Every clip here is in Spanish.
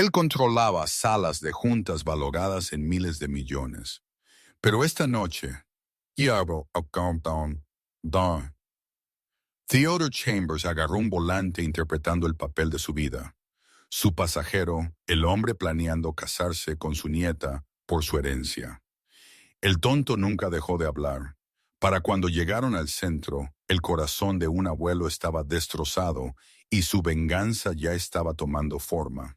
Él controlaba salas de juntas valoradas en miles de millones. Pero esta noche, Theodore Chambers agarró un volante interpretando el papel de su vida. Su pasajero, el hombre planeando casarse con su nieta por su herencia. El tonto nunca dejó de hablar. Para cuando llegaron al centro, el corazón de un abuelo estaba destrozado y su venganza ya estaba tomando forma.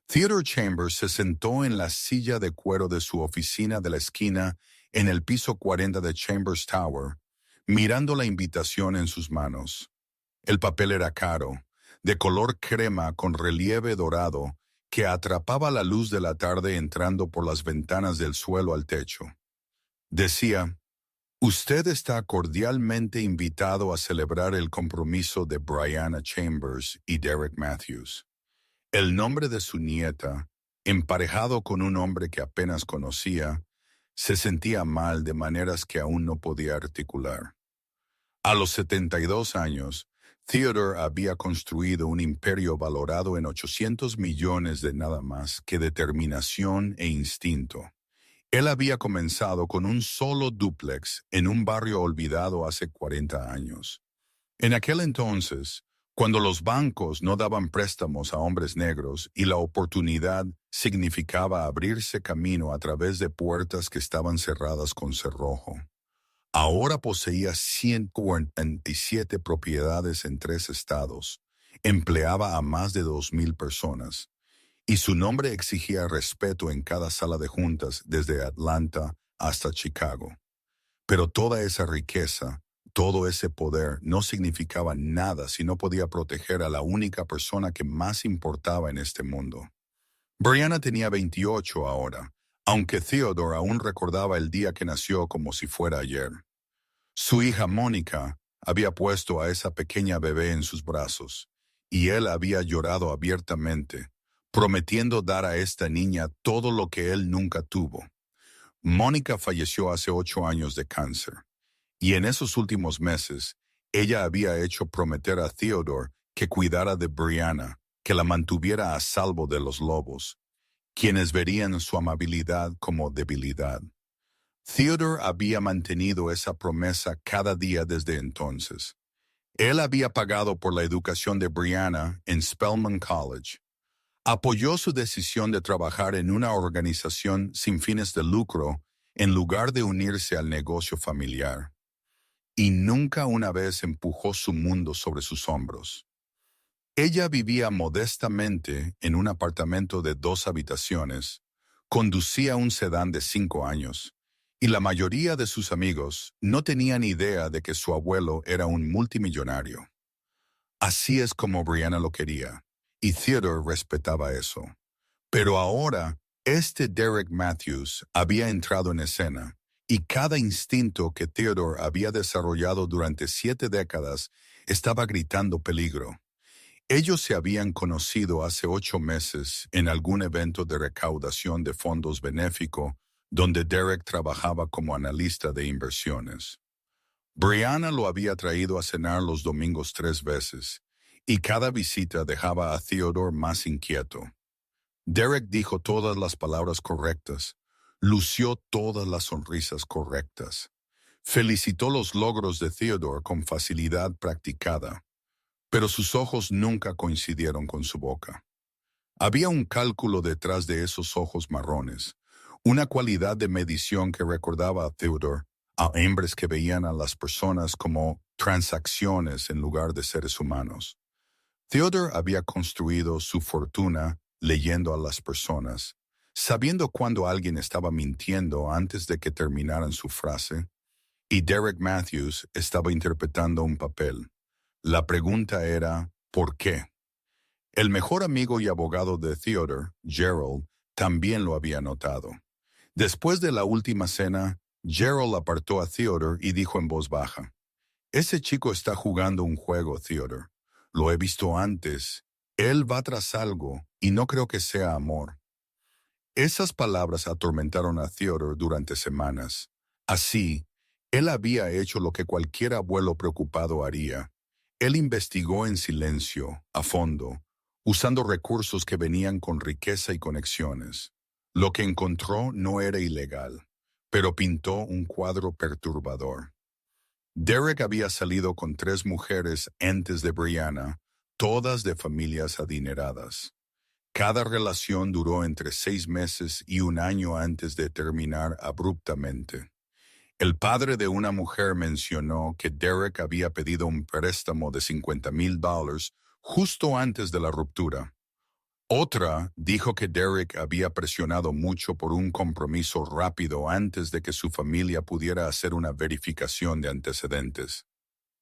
Theodore Chambers se sentó en la silla de cuero de su oficina de la esquina en el piso 40 de Chambers Tower, mirando la invitación en sus manos. El papel era caro, de color crema con relieve dorado, que atrapaba la luz de la tarde entrando por las ventanas del suelo al techo. Decía: "Usted está cordialmente invitado a celebrar el compromiso de Brianna Chambers y Derek Matthews". El nombre de su nieta, emparejado con un hombre que apenas conocía, se sentía mal de maneras que aún no podía articular. A los 72 años, Theodore había construido un imperio valorado en 800 millones de nada más que determinación e instinto. Él había comenzado con un solo dúplex en un barrio olvidado hace 40 años. En aquel entonces, cuando los bancos no daban préstamos a hombres negros y la oportunidad significaba abrirse camino a través de puertas que estaban cerradas con cerrojo. Ahora poseía 147 propiedades en 3 estados, empleaba a más de 2,000 personas, y su nombre exigía respeto en cada sala de juntas desde Atlanta hasta Chicago. Pero toda esa riqueza, todo ese poder no significaba nada si no podía proteger a la única persona que más importaba en este mundo. Brianna tenía 28 ahora, aunque Theodore aún recordaba el día que nació como si fuera ayer. Su hija Mónica había puesto a esa pequeña bebé en sus brazos, y él había llorado abiertamente, prometiendo dar a esta niña todo lo que él nunca tuvo. Mónica falleció hace 8 años de cáncer, y en esos últimos meses, ella había hecho prometer a Theodore que cuidara de Brianna, que la mantuviera a salvo de los lobos, quienes verían su amabilidad como debilidad. Theodore había mantenido esa promesa cada día desde entonces. Él había pagado por la educación de Brianna en Spelman College. Apoyó su decisión de trabajar en una organización sin fines de lucro en lugar de unirse al negocio familiar. Y nunca una vez empujó su mundo sobre sus hombros. Ella vivía modestamente en un apartamento de 2 habitaciones, conducía un sedán de 5 años, y la mayoría de sus amigos no tenían idea de que su abuelo era un multimillonario. Así es como Brianna lo quería, y Theodore respetaba eso. Pero ahora, este Derek Matthews había entrado en escena, y cada instinto que Theodore había desarrollado durante 7 décadas estaba gritando peligro. Ellos se habían conocido hace 8 meses en algún evento de recaudación de fondos benéfico donde Derek trabajaba como analista de inversiones. Brianna lo había traído a cenar los domingos 3 veces, y cada visita dejaba a Theodore más inquieto. Derek dijo todas las palabras correctas, lució todas las sonrisas correctas. Felicitó los logros de Theodore con facilidad practicada, pero sus ojos nunca coincidieron con su boca. Había un cálculo detrás de esos ojos marrones, una cualidad de medición que recordaba a Theodore, a hombres que veían a las personas como transacciones en lugar de seres humanos. Theodore había construido su fortuna leyendo a las personas, sabiendo cuando alguien estaba mintiendo antes de que terminaran su frase, y Derek Matthews estaba interpretando un papel. La pregunta era, ¿por qué? El mejor amigo y abogado de Theodore, Gerald, también lo había notado. Después de la última cena, Gerald apartó a Theodore y dijo en voz baja: "Ese chico está jugando un juego, Theodore. Lo he visto antes. Él va tras algo, y no creo que sea amor". Esas palabras atormentaron a Theodore durante semanas. Así, él había hecho lo que cualquier abuelo preocupado haría. Él investigó en silencio, a fondo, usando recursos que venían con riqueza y conexiones. Lo que encontró no era ilegal, pero pintó un cuadro perturbador. Derek había salido con 3 mujeres antes de Brianna, todas de familias adineradas. Cada relación duró entre 6 meses y un año antes de terminar abruptamente. El padre de una mujer mencionó que Derek había pedido un préstamo de $50,000 justo antes de la ruptura. Otra dijo que Derek había presionado mucho por un compromiso rápido antes de que su familia pudiera hacer una verificación de antecedentes.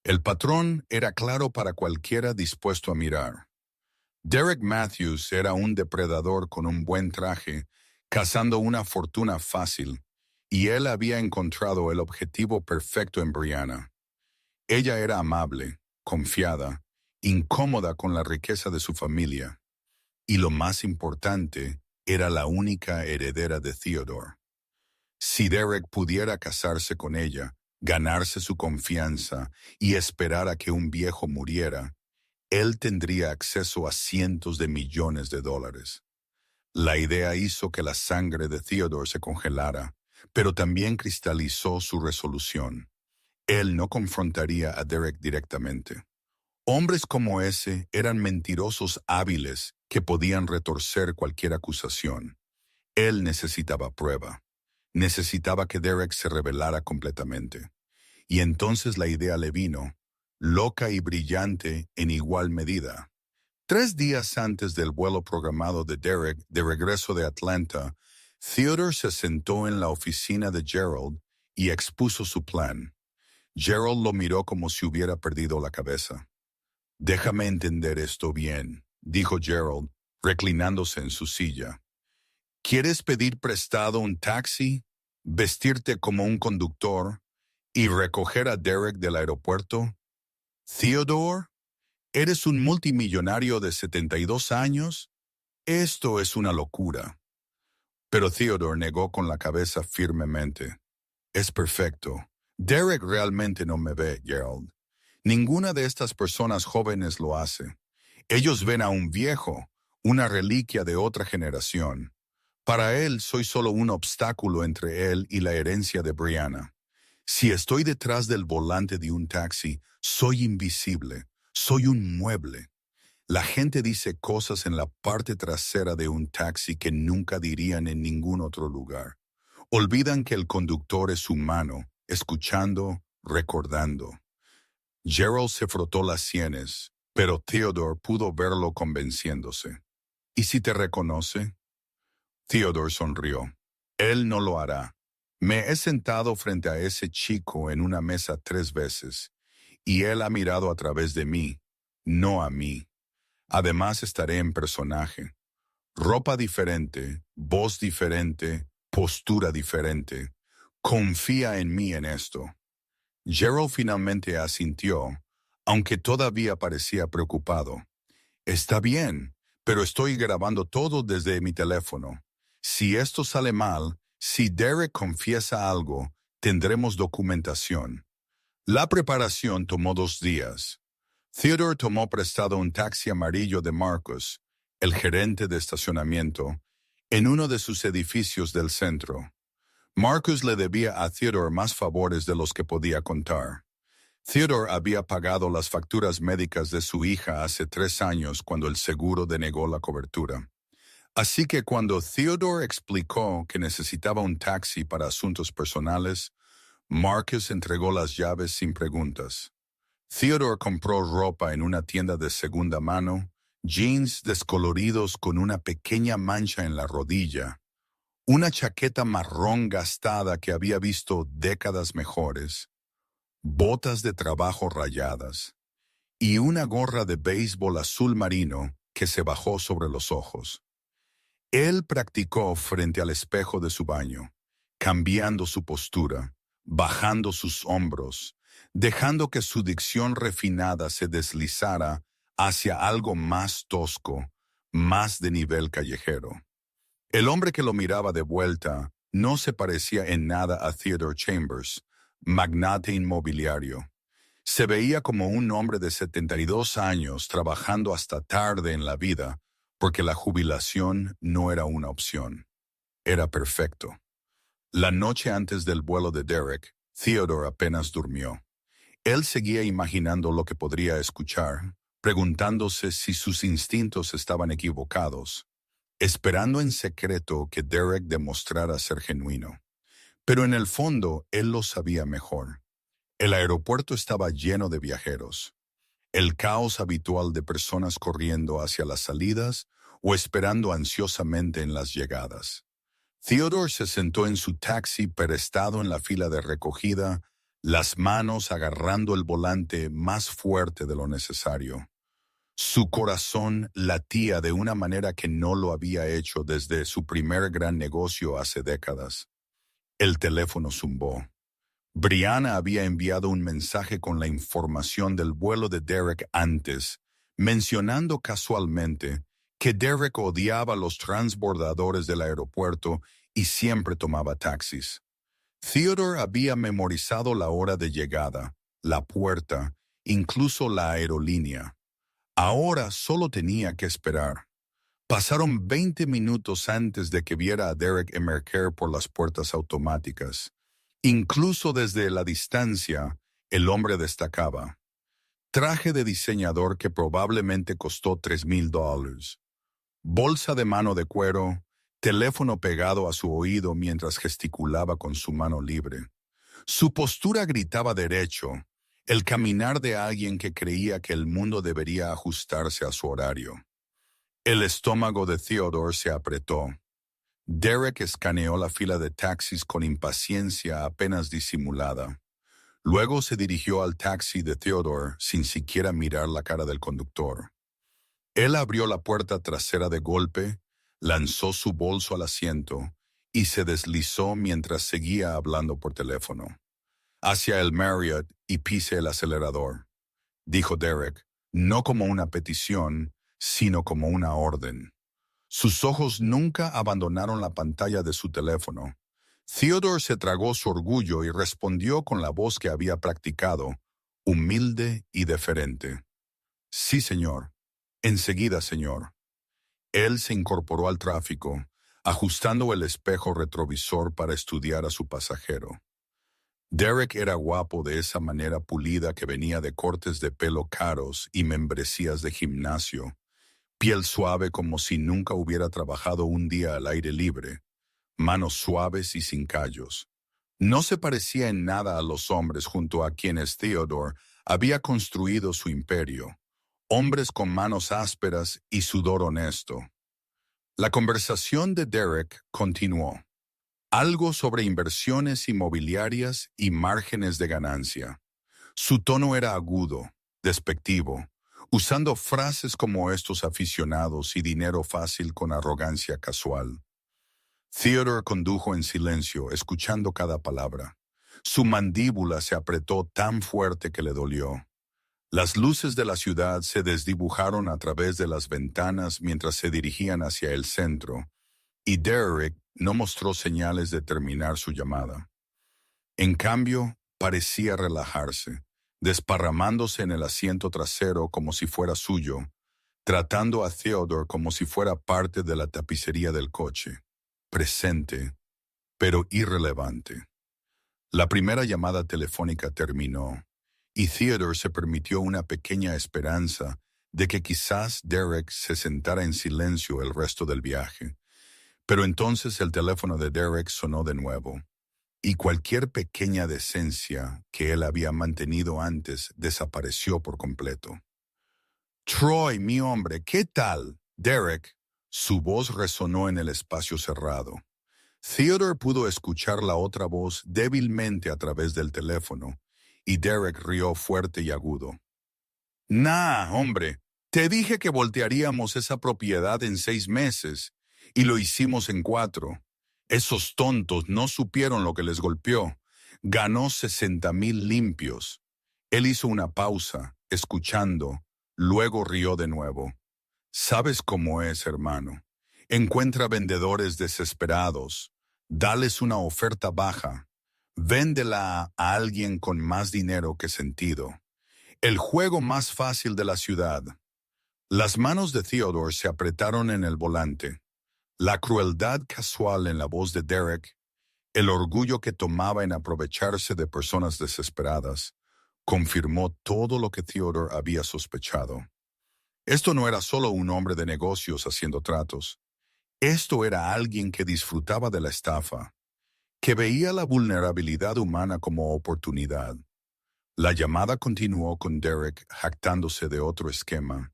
El patrón era claro para cualquiera dispuesto a mirar. Derek Matthews era un depredador con un buen traje, cazando una fortuna fácil, y él había encontrado el objetivo perfecto en Brianna. Ella era amable, confiada, incómoda con la riqueza de su familia. Y lo más importante, era la única heredera de Theodore. Si Derek pudiera casarse con ella, ganarse su confianza y esperar a que un viejo muriera, él tendría acceso a cientos de millones de dólares. La idea hizo que la sangre de Theodore se congelara, pero también cristalizó su resolución. Él no confrontaría a Derek directamente. Hombres como ese eran mentirosos hábiles que podían retorcer cualquier acusación. Él necesitaba prueba. Necesitaba que Derek se revelara completamente. Y entonces la idea le vino, loca y brillante en igual medida. 3 días antes del vuelo programado de Derek de regreso de Atlanta, Theodore se sentó en la oficina de Gerald y expuso su plan. Gerald lo miró como si hubiera perdido la cabeza. «Déjame entender esto bien», dijo Gerald, reclinándose en su silla. «¿Quieres pedir prestado un taxi, vestirte como un conductor y recoger a Derek del aeropuerto? Theodore, ¿eres un multimillonario de 72 años? Esto es una locura». Pero Theodore negó con la cabeza firmemente. «Es perfecto. Derek realmente no me ve, Gerald. Ninguna de estas personas jóvenes lo hace. Ellos ven a un viejo, una reliquia de otra generación. Para él soy solo un obstáculo entre él y la herencia de Brianna. Si estoy detrás del volante de un taxi, soy invisible, soy un mueble. La gente dice cosas en la parte trasera de un taxi que nunca dirían en ningún otro lugar. Olvidan que el conductor es humano, escuchando, recordando». Gerald se frotó las sienes, pero Theodore pudo verlo convenciéndose. «¿Y si te reconoce?» Theodore sonrió. «Él no lo hará. Me he sentado frente a ese chico en una mesa 3 veces, y él ha mirado a través de mí, no a mí. Además estaré en personaje. Ropa diferente, voz diferente, postura diferente. Confía en mí en esto». Gerald finalmente asintió, aunque todavía parecía preocupado. «Está bien, pero estoy grabando todo desde mi teléfono. Si esto sale mal, si Derek confiesa algo, tendremos documentación». La preparación tomó 2 días. Theodore tomó prestado un taxi amarillo de Marcus, el gerente de estacionamiento, en uno de sus edificios del centro. Marcus le debía a Theodore más favores de los que podía contar. Theodore había pagado las facturas médicas de su hija hace 3 años cuando el seguro denegó la cobertura. Así que cuando Theodore explicó que necesitaba un taxi para asuntos personales, Marcus entregó las llaves sin preguntas. Theodore compró ropa en una tienda de segunda mano, jeans descoloridos con una pequeña mancha en la rodilla, una chaqueta marrón gastada que había visto décadas mejores, botas de trabajo rayadas y una gorra de béisbol azul marino que se bajó sobre los ojos. Él practicó frente al espejo de su baño, cambiando su postura, bajando sus hombros, dejando que su dicción refinada se deslizara hacia algo más tosco, más de nivel callejero. El hombre que lo miraba de vuelta no se parecía en nada a Theodore Chambers, magnate inmobiliario. Se veía como un hombre de 72 años trabajando hasta tarde en la vida porque la jubilación no era una opción. Era perfecto. La noche antes del vuelo de Derek, Theodore apenas durmió. Él seguía imaginando lo que podría escuchar, preguntándose si sus instintos estaban equivocados, esperando en secreto que Derek demostrara ser genuino. Pero en el fondo, él lo sabía mejor. El aeropuerto estaba lleno de viajeros. El caos habitual de personas corriendo hacia las salidas o esperando ansiosamente en las llegadas. Theodore se sentó en su taxi perestado en la fila de recogida, las manos agarrando el volante más fuerte de lo necesario. Su corazón latía de una manera que no lo había hecho desde su primer gran negocio hace décadas. El teléfono zumbó. Brianna había enviado un mensaje con la información del vuelo de Derek antes, mencionando casualmente que Derek odiaba los transbordadores del aeropuerto y siempre tomaba taxis. Theodore había memorizado la hora de llegada, la puerta, incluso la aerolínea. Ahora solo tenía que esperar. Pasaron 20 minutos antes de que viera a Derek emerger por las puertas automáticas. Incluso desde la distancia, el hombre destacaba. Traje de diseñador que probablemente costó $3,000. Bolsa de mano de cuero, teléfono pegado a su oído mientras gesticulaba con su mano libre. Su postura gritaba derecho, el caminar de alguien que creía que el mundo debería ajustarse a su horario. El estómago de Theodore se apretó. Derek escaneó la fila de taxis con impaciencia apenas disimulada. Luego se dirigió al taxi de Theodore sin siquiera mirar la cara del conductor. Él abrió la puerta trasera de golpe, lanzó su bolso al asiento y se deslizó mientras seguía hablando por teléfono. Hacia el Marriott y pise el acelerador, dijo Derek, no como una petición, sino como una orden. Sus ojos nunca abandonaron la pantalla de su teléfono. Theodore se tragó su orgullo y respondió con la voz que había practicado, humilde y deferente. Sí, señor. Enseguida, señor. Él se incorporó al tráfico, ajustando el espejo retrovisor para estudiar a su pasajero. Derek era guapo de esa manera pulida que venía de cortes de pelo caros y membresías de gimnasio, piel suave como si nunca hubiera trabajado un día al aire libre, manos suaves y sin callos. No se parecía en nada a los hombres junto a quienes Theodore había construido su imperio, hombres con manos ásperas y sudor honesto. La conversación de Derek continuó. Algo sobre inversiones inmobiliarias y márgenes de ganancia. Su tono era agudo, despectivo, usando frases como estos aficionados y dinero fácil con arrogancia casual. Theodore condujo en silencio, escuchando cada palabra. Su mandíbula se apretó tan fuerte que le dolió. Las luces de la ciudad se desdibujaron a través de las ventanas mientras se dirigían hacia el centro, y Derek no mostró señales de terminar su llamada. En cambio, parecía relajarse, desparramándose en el asiento trasero como si fuera suyo, tratando a Theodore como si fuera parte de la tapicería del coche, presente, pero irrelevante. La primera llamada telefónica terminó, y Theodore se permitió una pequeña esperanza de que quizás Derek se sentara en silencio el resto del viaje. Pero entonces el teléfono de Derek sonó de nuevo, y cualquier pequeña decencia que él había mantenido antes desapareció por completo. «Troy, mi hombre, ¿qué tal?» «Derek», su voz resonó en el espacio cerrado. Theodore pudo escuchar la otra voz débilmente a través del teléfono, y Derek rió fuerte y agudo. «Nah, hombre, te dije que voltearíamos esa propiedad en 6 meses, y lo hicimos en 4. Esos tontos no supieron lo que les golpeó. Ganó 60,000 limpios». Él hizo una pausa, escuchando, luego rió de nuevo. «Sabes cómo es, hermano. Encuentra vendedores desesperados. Dales una oferta baja. Véndela a alguien con más dinero que sentido. El juego más fácil de la ciudad. Las manos de Theodore se apretaron en el volante. La crueldad casual en la voz de Derek, el orgullo que tomaba en aprovecharse de personas desesperadas, confirmó todo lo que Theodore había sospechado. Esto no era solo un hombre de negocios haciendo tratos. Esto era alguien que disfrutaba de la estafa, que veía la vulnerabilidad humana como oportunidad. La llamada continuó con Derek jactándose de otro esquema,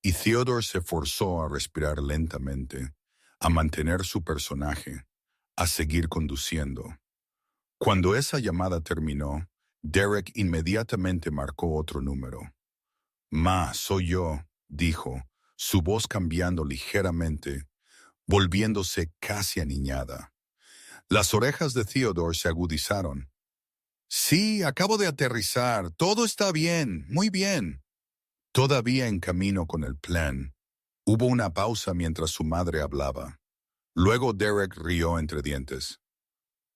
y Theodore se forzó a respirar lentamente, a mantener su personaje, a seguir conduciendo. Cuando esa llamada terminó, Derek inmediatamente marcó otro número. «Ma, soy yo», dijo, su voz cambiando ligeramente, volviéndose casi aniñada. Las orejas de Theodore se agudizaron. «Sí, acabo de aterrizar. Todo está bien, muy bien». Todavía en camino con el plan, hubo una pausa mientras su madre hablaba. Luego Derek rió entre dientes.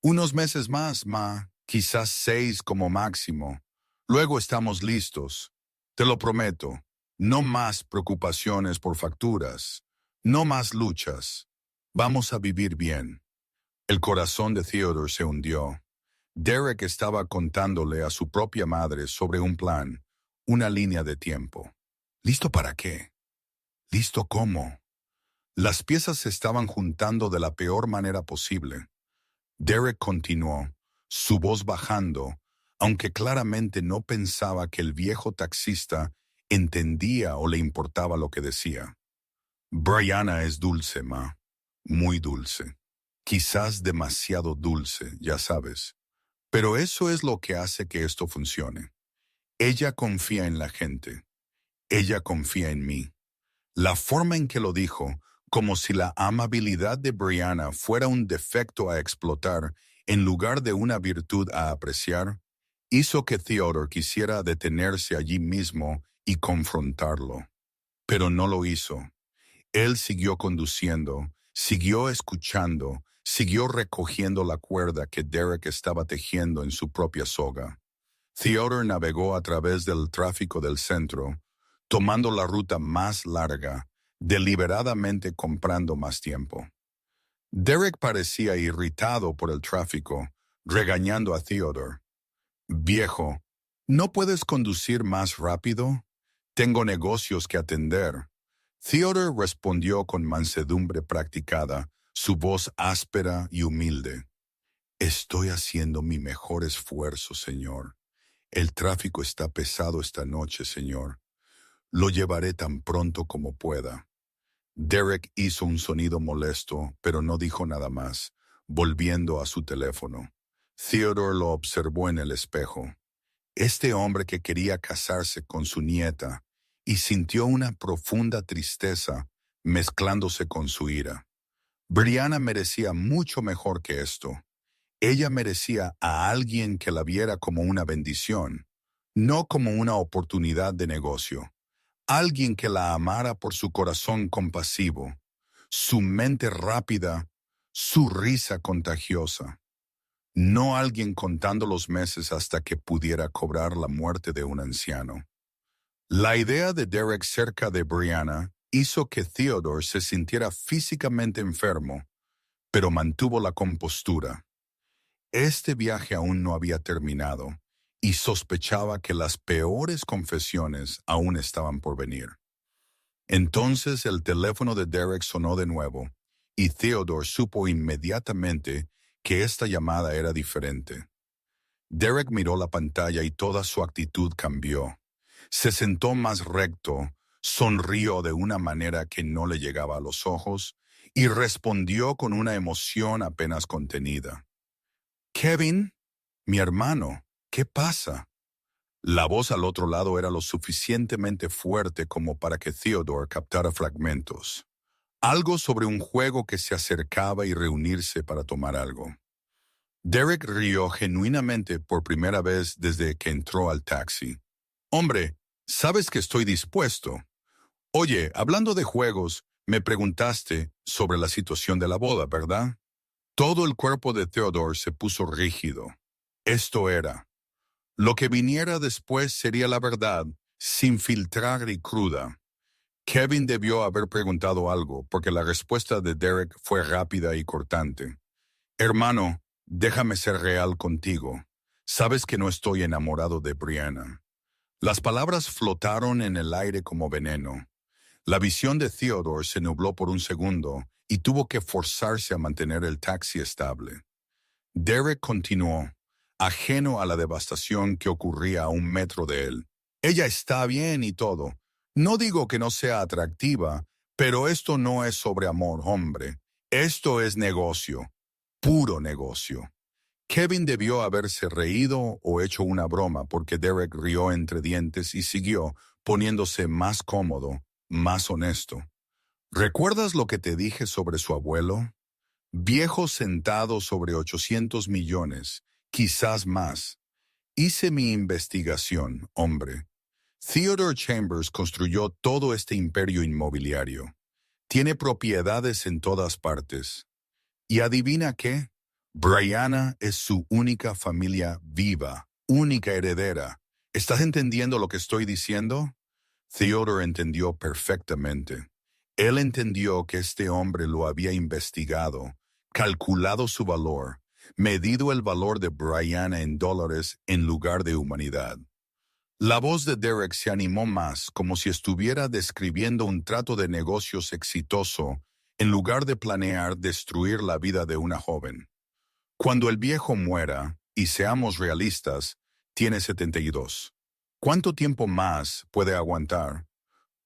«Unos meses más, ma, quizás 6 como máximo. Luego estamos listos. Te lo prometo. No más preocupaciones por facturas. No más luchas. Vamos a vivir bien». El corazón de Theodore se hundió. Derek estaba contándole a su propia madre sobre un plan, una línea de tiempo. ¿Listo para qué? ¿Listo cómo? Las piezas se estaban juntando de la peor manera posible. Derek continuó, su voz bajando, aunque claramente no pensaba que el viejo taxista entendía o le importaba lo que decía. «Brianna es dulce, ma. Muy dulce. Quizás demasiado dulce, ya sabes. Pero eso es lo que hace que esto funcione. Ella confía en la gente. Ella confía en mí». La forma en que lo dijo, como si la amabilidad de Brianna fuera un defecto a explotar en lugar de una virtud a apreciar, hizo que Theodore quisiera detenerse allí mismo y confrontarlo. Pero no lo hizo. Él siguió conduciendo, siguió escuchando, siguió recogiendo la cuerda que Derek estaba tejiendo en su propia soga. Theodore navegó a través del tráfico del centro, tomando la ruta más larga, deliberadamente comprando más tiempo. Derek parecía irritado por el tráfico, regañando a Theodore. «Viejo, ¿no puedes conducir más rápido? Tengo negocios que atender». Theodore respondió con mansedumbre practicada, su voz áspera y humilde. «Estoy haciendo mi mejor esfuerzo, señor. El tráfico está pesado esta noche, señor. Lo llevaré tan pronto como pueda». Derek hizo un sonido molesto, pero no dijo nada más, volviendo a su teléfono. Theodore lo observó en el espejo. Este hombre que quería casarse con su nieta, y sintió una profunda tristeza mezclándose con su ira. Brianna merecía mucho mejor que esto. Ella merecía a alguien que la viera como una bendición, no como una oportunidad de negocio. Alguien que la amara por su corazón compasivo, su mente rápida, su risa contagiosa. No alguien contando los meses hasta que pudiera cobrar la muerte de un anciano. La idea de Derek cerca de Brianna hizo que Theodore se sintiera físicamente enfermo, pero mantuvo la compostura. Este viaje aún no había terminado, y sospechaba que las peores confesiones aún estaban por venir. Entonces el teléfono de Derek sonó de nuevo, y Theodore supo inmediatamente que esta llamada era diferente. Derek miró la pantalla y toda su actitud cambió. Se sentó más recto, sonrió de una manera que no le llegaba a los ojos y respondió con una emoción apenas contenida. «Kevin, mi hermano, ¿qué pasa?». La voz al otro lado era lo suficientemente fuerte como para que Theodore captara fragmentos. Algo sobre un juego que se acercaba y reunirse para tomar algo. Derek rió genuinamente por primera vez desde que entró al taxi. «Hombre, sabes que estoy dispuesto. Oye, hablando de juegos, me preguntaste sobre la situación de la boda, ¿verdad?». Todo el cuerpo de Theodore se puso rígido. Esto era: Lo que viniera después sería la verdad, sin filtrar y cruda. Kevin debió haber preguntado algo, porque la respuesta de Derek fue rápida y cortante. Hermano, déjame ser real contigo. Sabes que no estoy enamorado de Brianna. Las palabras flotaron en el aire como veneno. La visión de Theodore se nubló por un segundo y tuvo que forzarse a mantener el taxi estable. Derek continuó, ajeno a la devastación que ocurría a 1 metro de él. Ella está bien y todo. No digo que no sea atractiva, pero esto no es sobre amor, hombre. Esto es negocio, puro negocio. Kevin debió haberse reído o hecho una broma porque Derek rió entre dientes y siguió, poniéndose más cómodo, más honesto. ¿Recuerdas lo que te dije sobre su abuelo? Viejo sentado sobre 800 millones, quizás más. Hice mi investigación, hombre. Theodore Chambers construyó todo este imperio inmobiliario. Tiene propiedades en todas partes. ¿Y adivina qué? Brianna es su única familia viva, única heredera. ¿Estás entendiendo lo que estoy diciendo? Theodore entendió perfectamente. Él entendió que este hombre lo había investigado, calculado su valor, medido el valor de Brianna en dólares en lugar de humanidad. La voz de Derek se animó más, como si estuviera describiendo un trato de negocios exitoso, en lugar de planear destruir la vida de una joven. Cuando el viejo muera, y seamos realistas, tiene 72. ¿Cuánto tiempo más puede aguantar?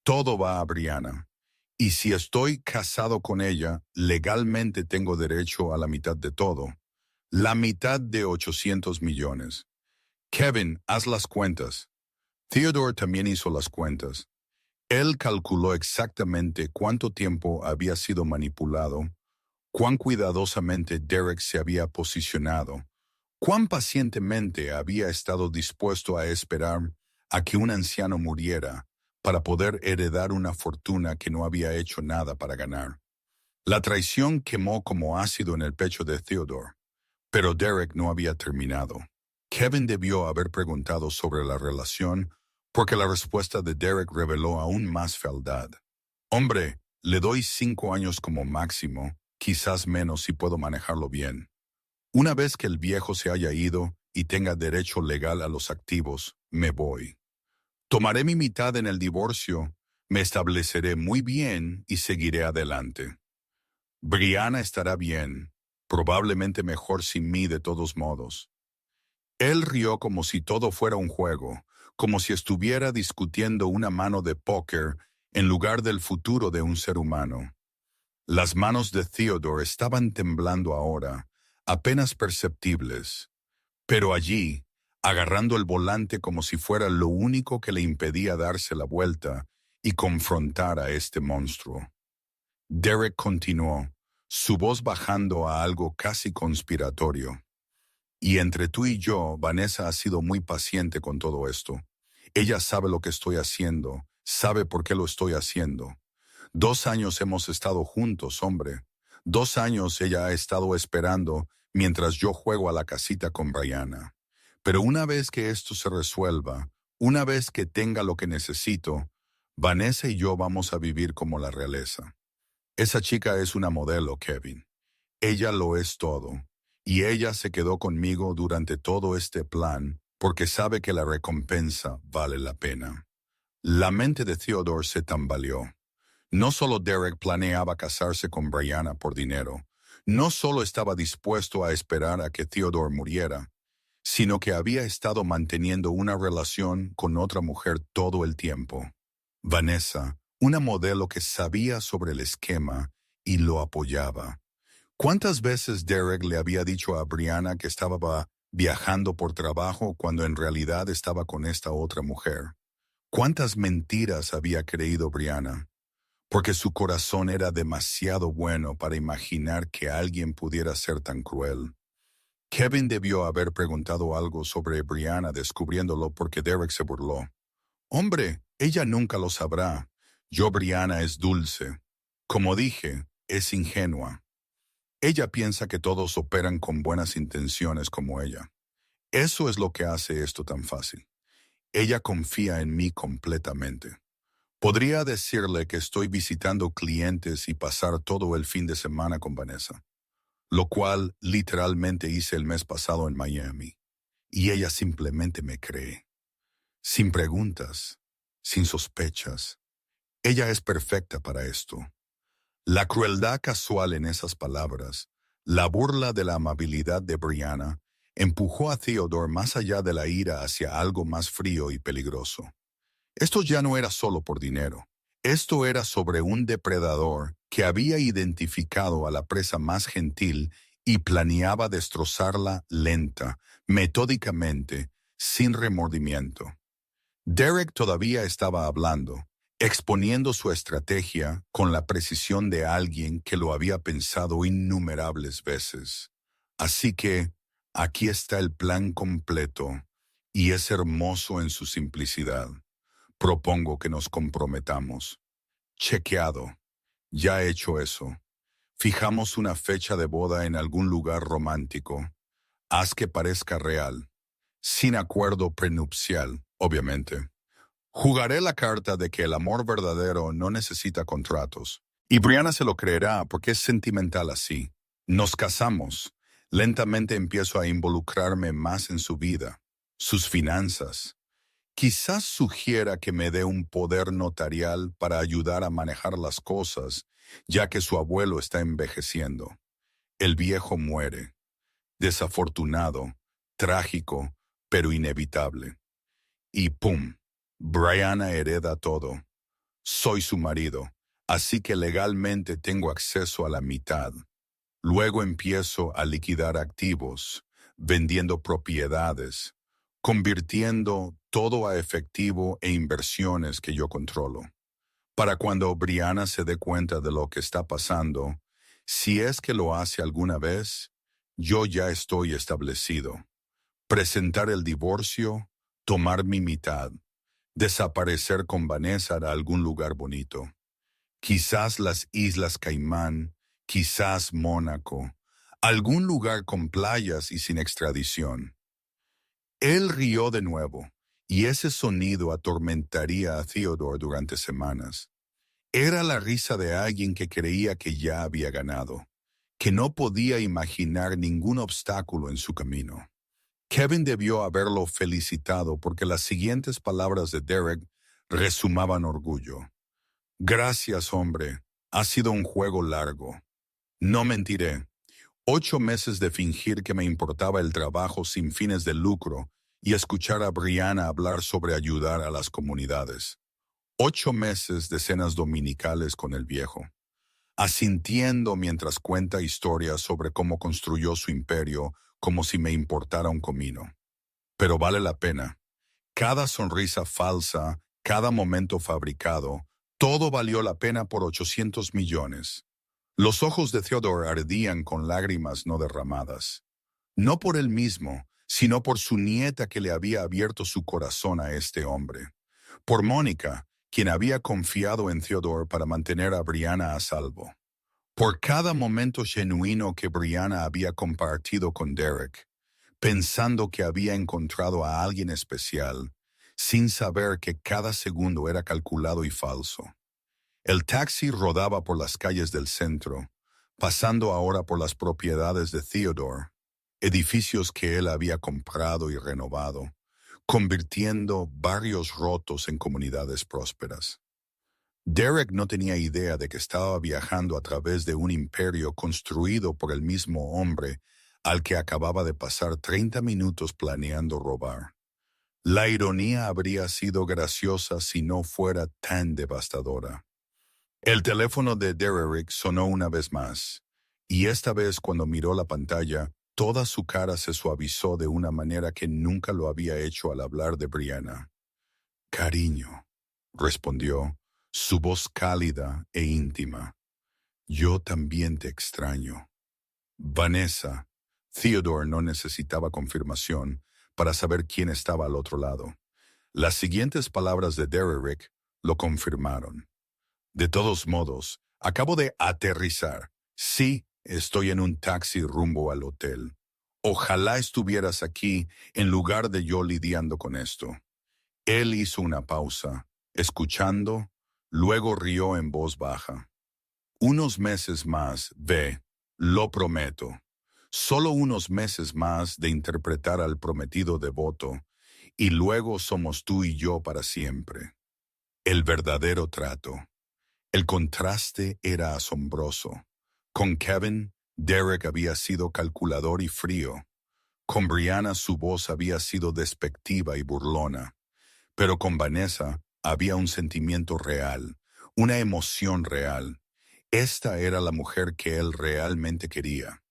Todo va a Brianna. Y si estoy casado con ella, legalmente tengo derecho a la mitad de todo. La mitad de 800 millones. Kevin, haz las cuentas. Theodore también hizo las cuentas. Él calculó exactamente cuánto tiempo había sido manipulado, cuán cuidadosamente Derek se había posicionado, cuán pacientemente había estado dispuesto a esperar a que un anciano muriera para poder heredar una fortuna que no había hecho nada para ganar. La traición quemó como ácido en el pecho de Theodore, pero Derek no había terminado. Kevin debió haber preguntado sobre la relación porque la respuesta de Derek reveló aún más fealdad. Hombre, le doy 5 años como máximo, quizás menos si puedo manejarlo bien. Una vez que el viejo se haya ido y tenga derecho legal a los activos, me voy. Tomaré mi mitad en el divorcio, me estableceré muy bien y seguiré adelante. Brianna estará bien, probablemente mejor sin mí de todos modos. Él rió como si todo fuera un juego, como si estuviera discutiendo una mano de póker en lugar del futuro de un ser humano. Las manos de Theodore estaban temblando ahora, apenas perceptibles, pero allí, agarrando el volante como si fuera lo único que le impedía darse la vuelta y confrontar a este monstruo. Derek continuó, su voz bajando a algo casi conspiratorio. Y entre tú y yo, Vanessa ha sido muy paciente con todo esto. Ella sabe lo que estoy haciendo, sabe por qué lo estoy haciendo. 2 años hemos estado juntos, hombre. 2 años ella ha estado esperando mientras yo juego a la casita con Brianna. Pero una vez que esto se resuelva, una vez que tenga lo que necesito, Vanessa y yo vamos a vivir como la realeza. Esa chica es una modelo, Kevin. Ella lo es todo. Y ella se quedó conmigo durante todo este plan porque sabe que la recompensa vale la pena. La mente de Theodore se tambaleó. No solo Derek planeaba casarse con Brianna por dinero, no solo estaba dispuesto a esperar a que Theodore muriera, sino que había estado manteniendo una relación con otra mujer todo el tiempo. Vanessa, una modelo que sabía sobre el esquema y lo apoyaba. ¿Cuántas veces Derek le había dicho a Brianna que estaba viajando por trabajo cuando en realidad estaba con esta otra mujer? ¿Cuántas mentiras había creído Brianna? Porque su corazón era demasiado bueno para imaginar que alguien pudiera ser tan cruel. Kevin debió haber preguntado algo sobre Brianna descubriéndolo porque Derek se burló. Hombre, ella nunca lo sabrá. Brianna es dulce. Como dije, es ingenua. Ella piensa que todos operan con buenas intenciones como ella. Eso es lo que hace esto tan fácil. Ella confía en mí completamente. Podría decirle que estoy visitando clientes y pasar todo el fin de semana con Vanessa, lo cual literalmente hice el mes pasado en Miami. Y ella simplemente me cree. Sin preguntas, sin sospechas. Ella es perfecta para esto. La crueldad casual en esas palabras, la burla de la amabilidad de Brianna, empujó a Theodore más allá de la ira hacia algo más frío y peligroso. Esto ya no era solo por dinero. Esto era sobre un depredador que había identificado a la presa más gentil y planeaba destrozarla lenta, metódicamente, sin remordimiento. Derek todavía estaba hablando, exponiendo su estrategia con la precisión de alguien que lo había pensado innumerables veces. Así que, aquí está el plan completo, y es hermoso en su simplicidad. Propongo que nos comprometamos. Chequeado. Ya he hecho eso. Fijamos una fecha de boda en algún lugar romántico. Haz que parezca real. Sin acuerdo prenupcial, obviamente. Jugaré la carta de que el amor verdadero no necesita contratos. Y Brianna se lo creerá porque es sentimental así. Nos casamos. Lentamente empiezo a involucrarme más en su vida, sus finanzas. Quizás sugiera que me dé un poder notarial para ayudar a manejar las cosas, ya que su abuelo está envejeciendo. El viejo muere. Desafortunado, trágico, pero inevitable. Y ¡pum! Brianna hereda todo. Soy su marido, así que legalmente tengo acceso a la mitad. Luego empiezo a liquidar activos, vendiendo propiedades, convirtiendo todo a efectivo e inversiones que yo controlo. Para cuando Brianna se dé cuenta de lo que está pasando, si es que lo hace alguna vez, yo ya estoy establecido. Presentar el divorcio, tomar mi mitad, desaparecer con Vanessa a algún lugar bonito. Quizás las Islas Caimán, quizás Mónaco, algún lugar con playas y sin extradición. Él rió de nuevo, y ese sonido atormentaría a Theodore durante semanas. Era la risa de alguien que creía que ya había ganado, que no podía imaginar ningún obstáculo en su camino. Kevin debió haberlo felicitado porque las siguientes palabras de Derek resumaban orgullo. Gracias, hombre. Ha sido un juego largo. No mentiré. 8 meses de fingir que me importaba el trabajo sin fines de lucro y escuchar a Brianna hablar sobre ayudar a las comunidades. 8 meses de cenas dominicales con el viejo, asintiendo mientras cuenta historias sobre cómo construyó su imperio como si me importara un comino. Pero vale la pena. Cada sonrisa falsa, cada momento fabricado, todo valió la pena por 800 millones. Los ojos de Theodore ardían con lágrimas no derramadas. No por él mismo, sino por su nieta que le había abierto su corazón a este hombre. Por Mónica, quien había confiado en Theodore para mantener a Brianna a salvo. Por cada momento genuino que Brianna había compartido con Derek, pensando que había encontrado a alguien especial, sin saber que cada segundo era calculado y falso. El taxi rodaba por las calles del centro, pasando ahora por las propiedades de Theodore, edificios que él había comprado y renovado, convirtiendo barrios rotos en comunidades prósperas. Derek no tenía idea de que estaba viajando a través de un imperio construido por el mismo hombre al que acababa de pasar 30 minutos planeando robar. La ironía habría sido graciosa si no fuera tan devastadora. El teléfono de Derek sonó una vez más, y esta vez cuando miró la pantalla, toda su cara se suavizó de una manera que nunca lo había hecho al hablar de Brianna. «Cariño», respondió, su voz cálida e íntima. «Yo también te extraño». Vanessa. Theodore no necesitaba confirmación para saber quién estaba al otro lado. Las siguientes palabras de Derek lo confirmaron. «De todos modos, acabo de aterrizar. Sí, estoy en un taxi rumbo al hotel. Ojalá estuvieras aquí en lugar de yo lidiando con esto. Él hizo una pausa, escuchando, luego rió en voz baja. Unos meses más, ve, lo prometo. Solo unos meses más de interpretar al prometido devoto, y luego somos tú y yo para siempre. El verdadero trato. El contraste era asombroso. Con Kevin, Derek había sido calculador y frío. Con Brianna su voz había sido despectiva y burlona. Pero con Vanessa había un sentimiento real, una emoción real. Esta era la mujer que él realmente quería.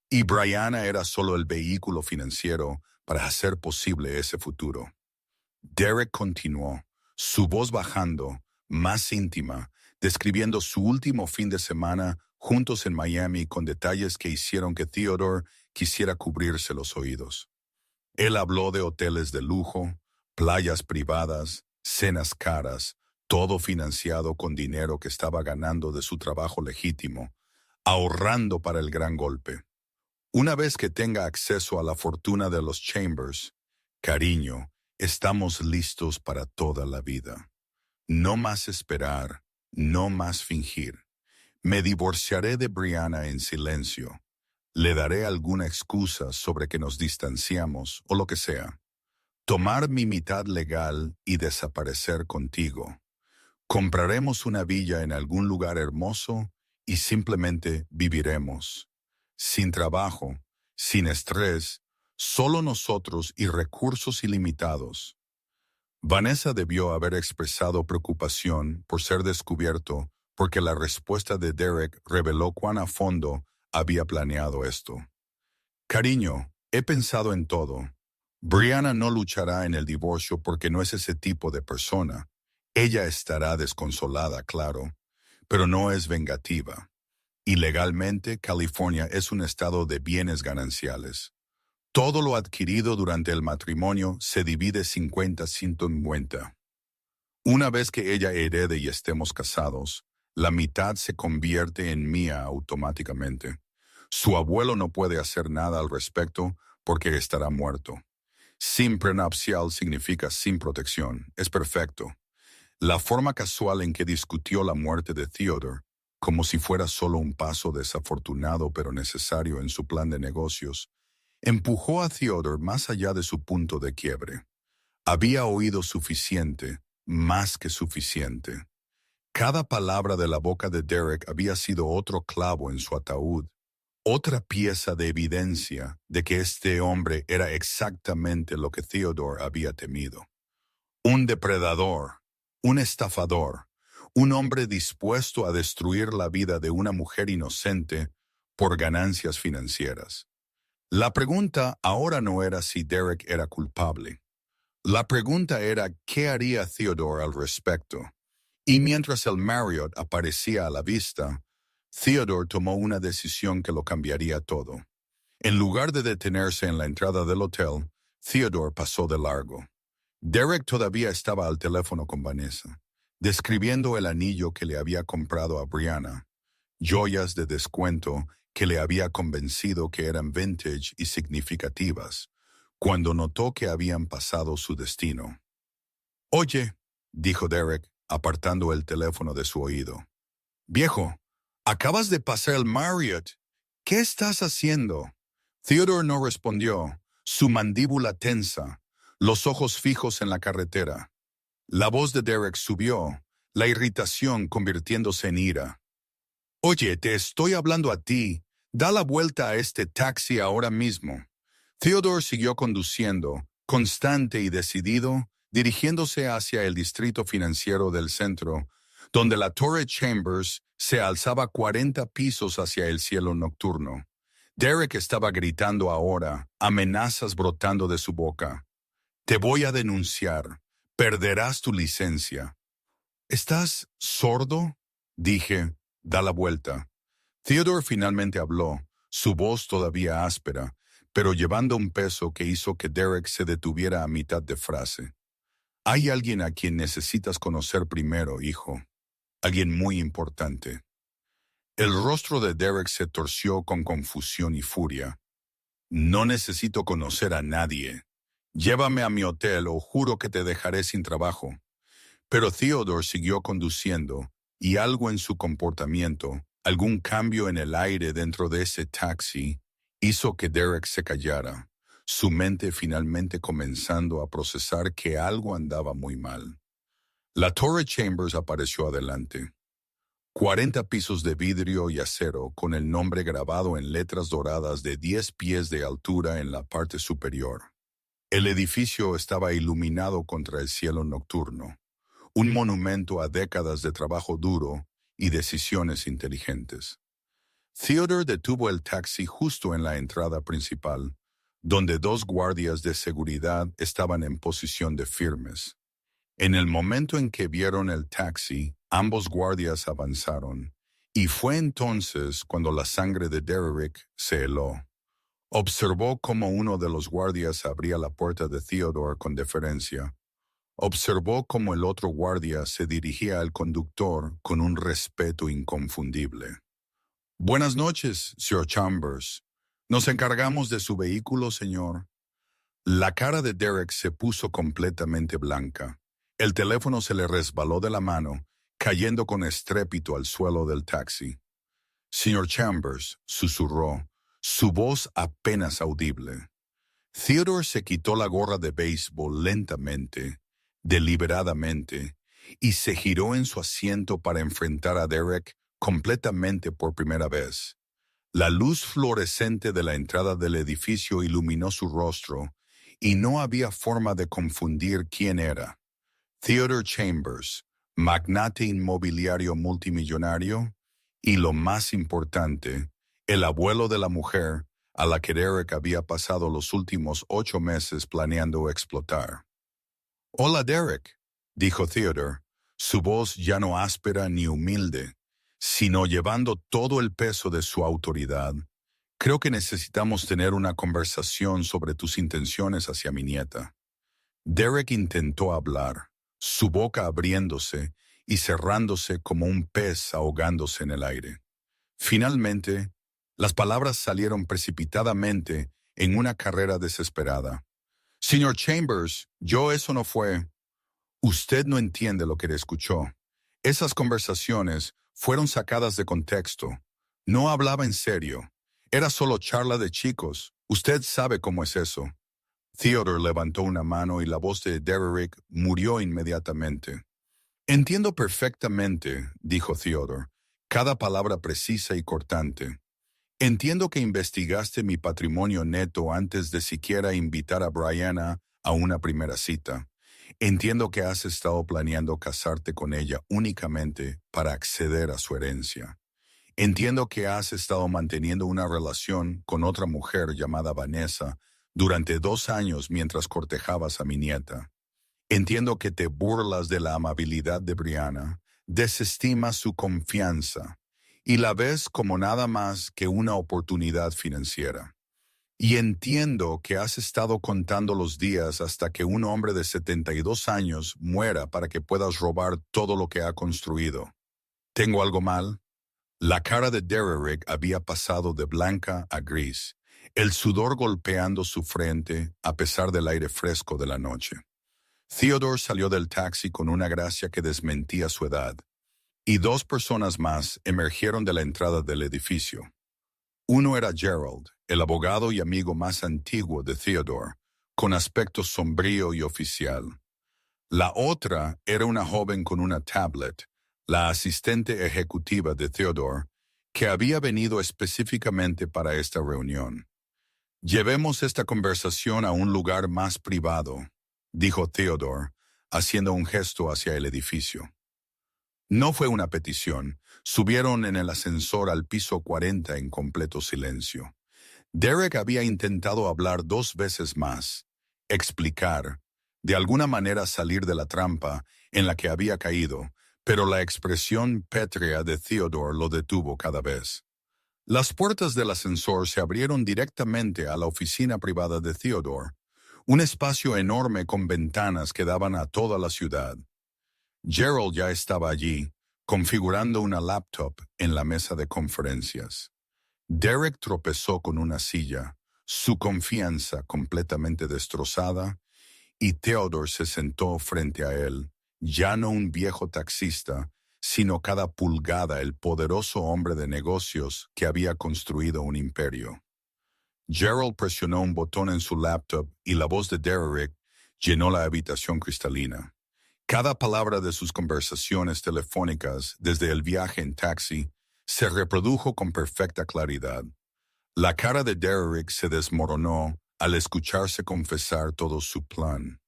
Y Brianna era solo el vehículo financiero para hacer posible ese futuro. Derek continuó, su voz bajando, más íntima, describiendo su último fin de semana juntos en Miami con detalles que hicieron que Theodore quisiera cubrirse los oídos. Él habló de hoteles de lujo, playas privadas, cenas caras, todo financiado con dinero que estaba ganando de su trabajo legítimo, ahorrando para el gran golpe. Una vez que tenga acceso a la fortuna de los Chambers, cariño, estamos listos para toda la vida. No más esperar, no más fingir. Me divorciaré de Brianna en silencio. Le daré alguna excusa sobre que nos distanciamos o lo que sea. Tomar mi mitad legal y desaparecer contigo. Compraremos una villa en algún lugar hermoso y simplemente viviremos. Sin trabajo, sin estrés, solo nosotros y recursos ilimitados. Vanessa debió haber expresado preocupación por ser descubierto porque la respuesta de Derek reveló cuán a fondo había planeado esto. Cariño, he pensado en todo. Brianna no luchará en el divorcio porque no es ese tipo de persona. Ella estará desconsolada, claro, pero no es vengativa. Y legalmente, California es un estado de bienes gananciales. Todo lo adquirido durante el matrimonio se divide 50-50. Una vez que ella herede y estemos casados, la mitad se convierte en mía automáticamente. Su abuelo no puede hacer nada al respecto porque estará muerto. Sin prenupcial significa sin protección. Es perfecto. La forma casual en que discutió la muerte de Theodore, como si fuera solo un paso desafortunado pero necesario en su plan de negocios, empujó a Theodore más allá de su punto de quiebre. Había oído suficiente, más que suficiente. Cada palabra de la boca de Derek había sido otro clavo en su ataúd, otra pieza de evidencia de que este hombre era exactamente lo que Theodore había temido. Un depredador, un estafador, un hombre dispuesto a destruir la vida de una mujer inocente por ganancias financieras. La pregunta ahora no era si Derek era culpable. La pregunta era qué haría Theodore al respecto. Y mientras el Marriott aparecía a la vista, Theodore tomó una decisión que lo cambiaría todo. En lugar de detenerse en la entrada del hotel, Theodore pasó de largo. Derek todavía estaba al teléfono con Vanessa, describiendo el anillo que le había comprado a Brianna, joyas de descuento que le había convencido que eran vintage y significativas, cuando notó que habían pasado su destino. «Oye», dijo Derek, apartando el teléfono de su oído. «Viejo, acabas de pasar el Marriott. ¿Qué estás haciendo?» Theodore no respondió, su mandíbula tensa, los ojos fijos en la carretera. La voz de Derek subió, la irritación convirtiéndose en ira. «Oye, te estoy hablando a ti. Da la vuelta a este taxi ahora mismo». Theodore siguió conduciendo, constante y decidido, dirigiéndose hacia el distrito financiero del centro, donde la Torre Chambers se alzaba 40 pisos hacia el cielo nocturno. Derek estaba gritando ahora, amenazas brotando de su boca. «Te voy a denunciar. Perderás tu licencia». «¿Estás sordo?», dije. «Da la vuelta». Theodore finalmente habló, su voz todavía áspera, pero llevando un peso que hizo que Derek se detuviera a mitad de frase. «Hay alguien a quien necesitas conocer primero, hijo. Alguien muy importante». El rostro de Derek se torció con confusión y furia. No necesito conocer a nadie. Llévame a mi hotel o juro que te dejaré sin trabajo. Pero Theodore siguió conduciendo y algo en su comportamiento, algún cambio en el aire dentro de ese taxi, hizo que Derek se callara, su mente finalmente comenzando a procesar que algo andaba muy mal. La Torre Chambers apareció adelante. 40 pisos de vidrio y acero con el nombre grabado en letras doradas de 10 pies de altura en la parte superior. El edificio estaba iluminado contra el cielo nocturno, un monumento a décadas de trabajo duro y decisiones inteligentes. Theodore detuvo el taxi justo en la entrada principal, donde dos guardias de seguridad estaban en posición de firmes. En el momento en que vieron el taxi, ambos guardias avanzaron, y fue entonces cuando la sangre de Derek se heló. Observó cómo uno de los guardias abría la puerta de Theodore con deferencia. Observó cómo el otro guardia se dirigía al conductor con un respeto inconfundible. «Buenas noches, Sir Chambers. Nos encargamos de su vehículo, señor». La cara de Derek se puso completamente blanca. El teléfono se le resbaló de la mano, cayendo con estrépito al suelo del taxi. «Señor Chambers», susurró, su voz apenas audible. Theodore se quitó la gorra de béisbol lentamente, deliberadamente, y se giró en su asiento para enfrentar a Derek completamente por primera vez. La luz fluorescente de la entrada del edificio iluminó su rostro, y no había forma de confundir quién era. Theodore Chambers, magnate inmobiliario multimillonario, y lo más importante, el abuelo de la mujer a la que Derek había pasado los últimos 8 meses planeando explotar. «Hola, Derek», dijo Theodore, su voz ya no áspera ni humilde, sino llevando todo el peso de su autoridad. «Creo que necesitamos tener una conversación sobre tus intenciones hacia mi nieta». Derek intentó hablar, su boca abriéndose y cerrándose como un pez ahogándose en el aire. Finalmente, las palabras salieron precipitadamente en una carrera desesperada. «Señor Chambers, eso no fue». «Usted no entiende lo que le escuchó. Esas conversaciones fueron sacadas de contexto. No hablaba en serio. Era solo charla de chicos. Usted sabe cómo es eso». Theodore levantó una mano y la voz de Derek murió inmediatamente. «Entiendo perfectamente», dijo Theodore, cada palabra precisa y cortante. «Entiendo que investigaste mi patrimonio neto antes de siquiera invitar a Brianna a una primera cita. Entiendo que has estado planeando casarte con ella únicamente para acceder a su herencia. Entiendo que has estado manteniendo una relación con otra mujer llamada Vanessa durante 2 años mientras cortejabas a mi nieta. Entiendo que te burlas de la amabilidad de Brianna, desestimas su confianza y la ves como nada más que una oportunidad financiera. Y entiendo que has estado contando los días hasta que un hombre de 72 años muera para que puedas robar todo lo que ha construido. ¿Tengo algo mal?» La cara de Derek había pasado de blanca a gris, el sudor golpeando su frente a pesar del aire fresco de la noche. Theodore salió del taxi con una gracia que desmentía su edad, y 2 personas más emergieron de la entrada del edificio. Uno era Gerald, el abogado y amigo más antiguo de Theodore, con aspecto sombrío y oficial. La otra era una joven con una tablet, la asistente ejecutiva de Theodore, que había venido específicamente para esta reunión. «Llevemos esta conversación a un lugar más privado», dijo Theodore, haciendo un gesto hacia el edificio. No fue una petición. Subieron en el ascensor al piso 40 en completo silencio. Derek había intentado hablar 2 veces más, explicar, de alguna manera salir de la trampa en la que había caído, pero la expresión pétrea de Theodore lo detuvo cada vez. Las puertas del ascensor se abrieron directamente a la oficina privada de Theodore, un espacio enorme con ventanas que daban a toda la ciudad. Gerald ya estaba allí, configurando una laptop en la mesa de conferencias. Derek tropezó con una silla, su confianza completamente destrozada, y Theodore se sentó frente a él, ya no un viejo taxista, sino cada pulgada el poderoso hombre de negocios que había construido un imperio. Gerald presionó un botón en su laptop y la voz de Derek llenó la habitación cristalina. Cada palabra de sus conversaciones telefónicas desde el viaje en taxi se reprodujo con perfecta claridad. La cara de Derek se desmoronó al escucharse confesar todo su plan.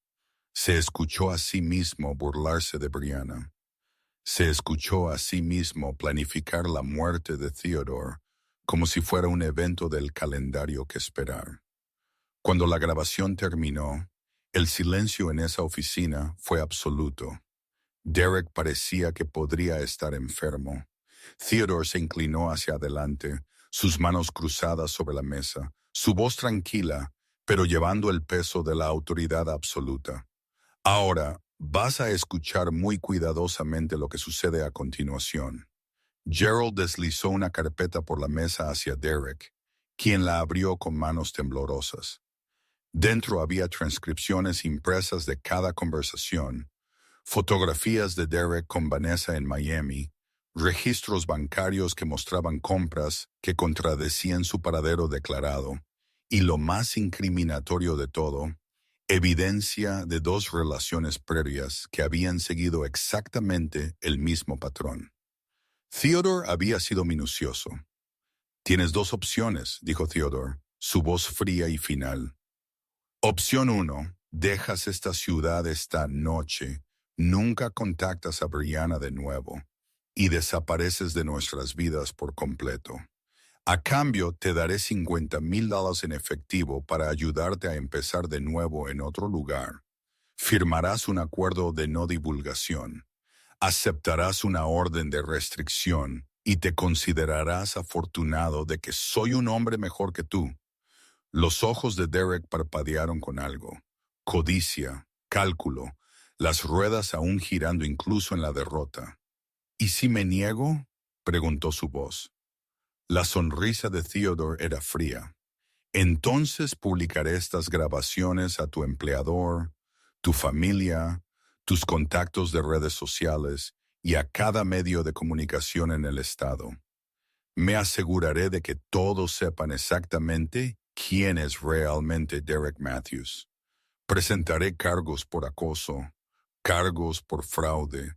Se escuchó a sí mismo burlarse de Brianna. Se escuchó a sí mismo planificar la muerte de Theodore como si fuera un evento del calendario que esperar. Cuando la grabación terminó, el silencio en esa oficina fue absoluto. Derek parecía que podría estar enfermo. Theodore se inclinó hacia adelante, sus manos cruzadas sobre la mesa, su voz tranquila, pero llevando el peso de la autoridad absoluta. Ahora, vas a escuchar muy cuidadosamente lo que sucede a continuación. Gerald deslizó una carpeta por la mesa hacia Derek, quien la abrió con manos temblorosas. Dentro había transcripciones impresas de cada conversación, fotografías de Derek con Vanessa en Miami, registros bancarios que mostraban compras que contradecían su paradero declarado, y lo más incriminatorio de todo, evidencia de dos relaciones previas que habían seguido exactamente el mismo patrón. Theodore había sido minucioso. Tienes dos opciones, dijo Theodore, su voz fría y final. Opción 1. Dejas esta ciudad esta noche, nunca contactas a Brianna de nuevo y desapareces de nuestras vidas por completo. A cambio, te daré $50,000 en efectivo para ayudarte a empezar de nuevo en otro lugar. Firmarás un acuerdo de no divulgación. Aceptarás una orden de restricción y te considerarás afortunado de que soy un hombre mejor que tú. Los ojos de Derek parpadearon con algo. Codicia, cálculo, las ruedas aún girando incluso en la derrota. ¿Y si me niego?, preguntó su voz. La sonrisa de Theodore era fría. Entonces publicaré estas grabaciones a tu empleador, tu familia, tus contactos de redes sociales y a cada medio de comunicación en el estado. Me aseguraré de que todos sepan exactamente quién es realmente Derek Matthews. Presentaré cargos por acoso, cargos por fraude,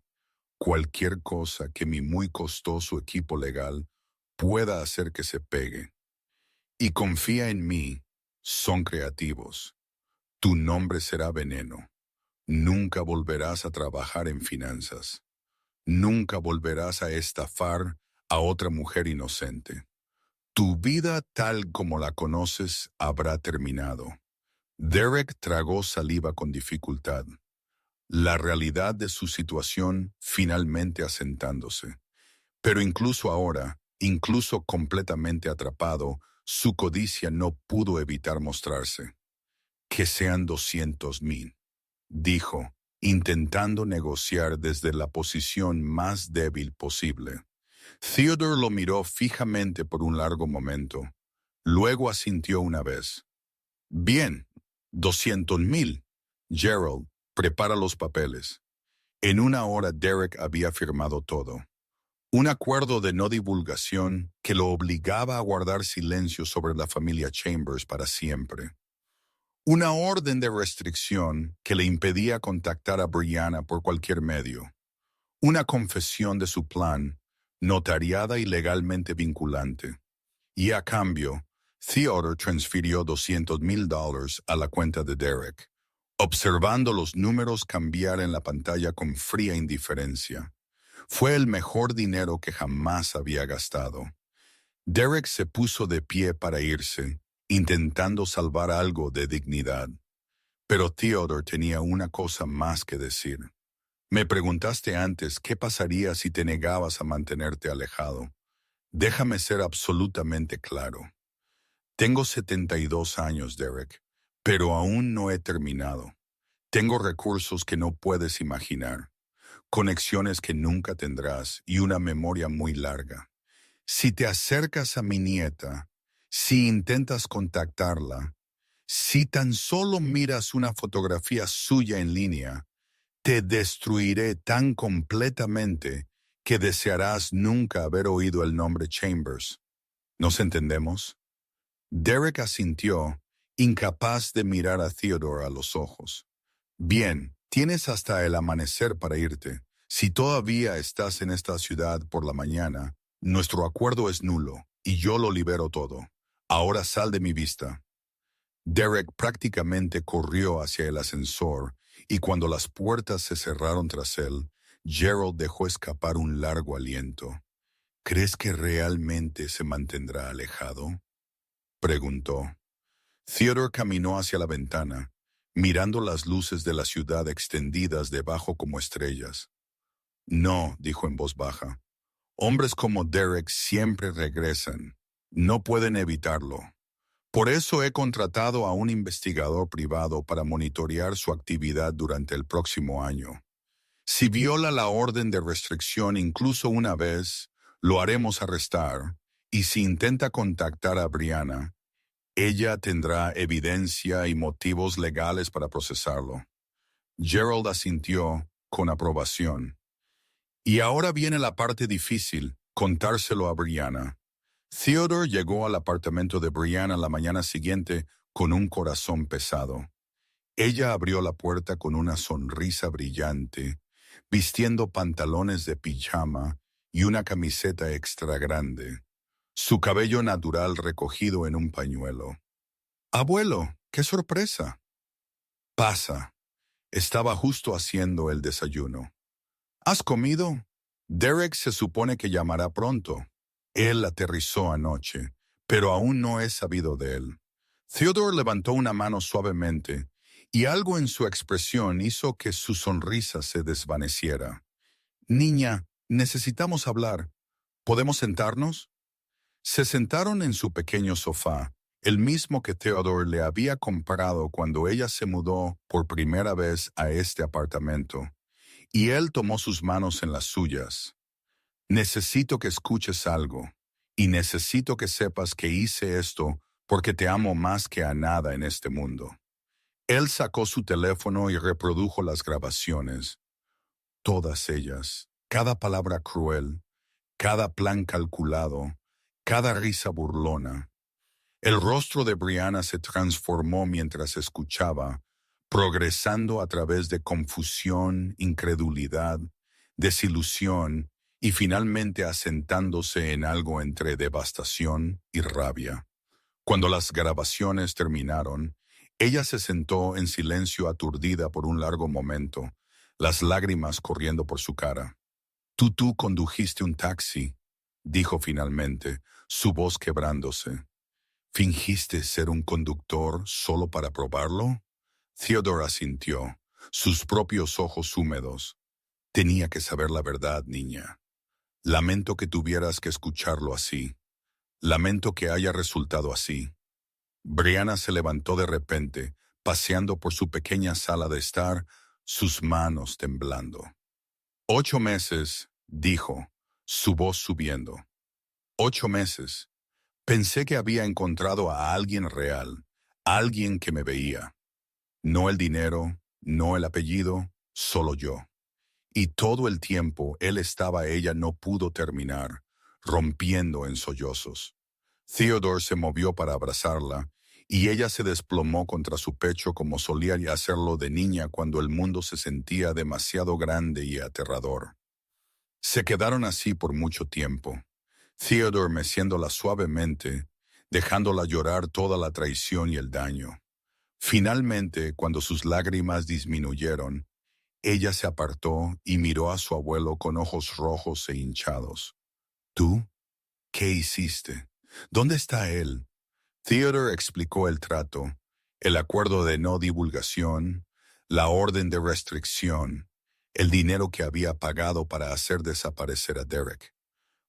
cualquier cosa que mi muy costoso equipo legal pueda hacer que se pegue. Y confía en mí, son creativos. Tu nombre será veneno. Nunca volverás a trabajar en finanzas. Nunca volverás a estafar a otra mujer inocente. Tu vida tal como la conoces habrá terminado. Derek tragó saliva con dificultad. La realidad de su situación finalmente asentándose. Pero incluso ahora, incluso completamente atrapado, su codicia no pudo evitar mostrarse. Que sean 200,000, dijo, intentando negociar desde la posición más débil posible. Theodore lo miró fijamente por un largo momento. Luego asintió una vez. Bien, 200,000. Gerald, prepara los papeles. En una hora Derek había firmado todo. Un acuerdo de no divulgación que lo obligaba a guardar silencio sobre la familia Chambers para siempre. Una orden de restricción que le impedía contactar a Brianna por cualquier medio. Una confesión de su plan, notariada y legalmente vinculante. Y a cambio, Theodore transfirió $200,000 a la cuenta de Derek, observando los números cambiar en la pantalla con fría indiferencia. Fue el mejor dinero que jamás había gastado. Derek se puso de pie para irse, intentando salvar algo de dignidad. Pero Theodore tenía una cosa más que decir. Me preguntaste antes qué pasaría si te negabas a mantenerte alejado. Déjame ser absolutamente claro. Tengo 72 años, Derek, pero aún no he terminado. Tengo recursos que no puedes imaginar, conexiones que nunca tendrás y una memoria muy larga. Si te acercas a mi nieta, Si intentas contactarla, si tan solo miras una fotografía suya en línea, te destruiré tan completamente que desearás nunca haber oído el nombre Chambers. ¿Nos entendemos? Derek asintió, incapaz de mirar a Theodore a los ojos. Bien, tienes hasta el amanecer para irte. Si todavía estás en esta ciudad por la mañana, nuestro acuerdo es nulo, y yo lo libero todo. Ahora sal de mi vista. Derek prácticamente corrió hacia el ascensor, y cuando las puertas se cerraron tras él, Gerald dejó escapar un largo aliento. ¿Crees que realmente se mantendrá alejado?, preguntó. Theodore caminó hacia la ventana, mirando las luces de la ciudad extendidas debajo como estrellas. No, dijo en voz baja. Hombres como Derek siempre regresan. No pueden evitarlo. Por eso he contratado a un investigador privado para monitorear su actividad durante el próximo año. Si viola la orden de restricción incluso una vez, lo haremos arrestar, y si intenta contactar a Brianna, ella tendrá evidencia y motivos legales para procesarlo. Gerald asintió con aprobación. Y ahora viene la parte difícil, contárselo a Brianna. Theodore llegó al apartamento de Brianna la mañana siguiente con un corazón pesado. Ella abrió la puerta con una sonrisa brillante, vistiendo pantalones de pijama y una camiseta extra grande, su cabello natural recogido en un pañuelo. «Abuelo, qué sorpresa». «Pasa. Estaba justo haciendo el desayuno». «¿Has comido?» «Derek se supone que llamará pronto. Él aterrizó anoche, pero aún no he sabido de él». Theodore levantó una mano suavemente, y algo en su expresión hizo que su sonrisa se desvaneciera. «Niña, necesitamos hablar. ¿Podemos sentarnos?» Se sentaron en su pequeño sofá, el mismo que Theodore le había comprado cuando ella se mudó por primera vez a este apartamento, y él tomó sus manos en las suyas. «Necesito que escuches algo, y necesito que sepas que hice esto porque te amo más que a nada en este mundo». Él sacó su teléfono y reprodujo las grabaciones. Todas ellas, cada palabra cruel, cada plan calculado, cada risa burlona. El rostro de Brianna se transformó mientras escuchaba, progresando a través de confusión, incredulidad, desilusión y finalmente asentándose en algo entre devastación y rabia. Cuando las grabaciones terminaron, ella se sentó en silencio aturdida por un largo momento, las lágrimas corriendo por su cara. Tú condujiste un taxi», dijo finalmente, su voz quebrándose. «¿Fingiste ser un conductor solo para probarlo?» Theodore asintió, sus propios ojos húmedos. «Tenía que saber la verdad, niña. Lamento que tuvieras que escucharlo así. Lamento que haya resultado así». Brianna se levantó de repente, paseando por su pequeña sala de estar, sus manos temblando. «8 meses», dijo, su voz subiendo. «8 meses. Pensé que había encontrado a alguien real, alguien que me veía. No el dinero, no el apellido, solo yo. Y todo el tiempo ella no pudo terminar, rompiendo en sollozos. Theodore se movió para abrazarla, y ella se desplomó contra su pecho como solía hacerlo de niña cuando el mundo se sentía demasiado grande y aterrador. Se quedaron así por mucho tiempo, Theodore meciéndola suavemente, dejándola llorar toda la traición y el daño. Finalmente, cuando sus lágrimas disminuyeron, ella se apartó y miró a su abuelo con ojos rojos e hinchados. «¿Tú? ¿Qué hiciste? ¿Dónde está él?» Theodore explicó el trato, el acuerdo de no divulgación, la orden de restricción, el dinero que había pagado para hacer desaparecer a Derek.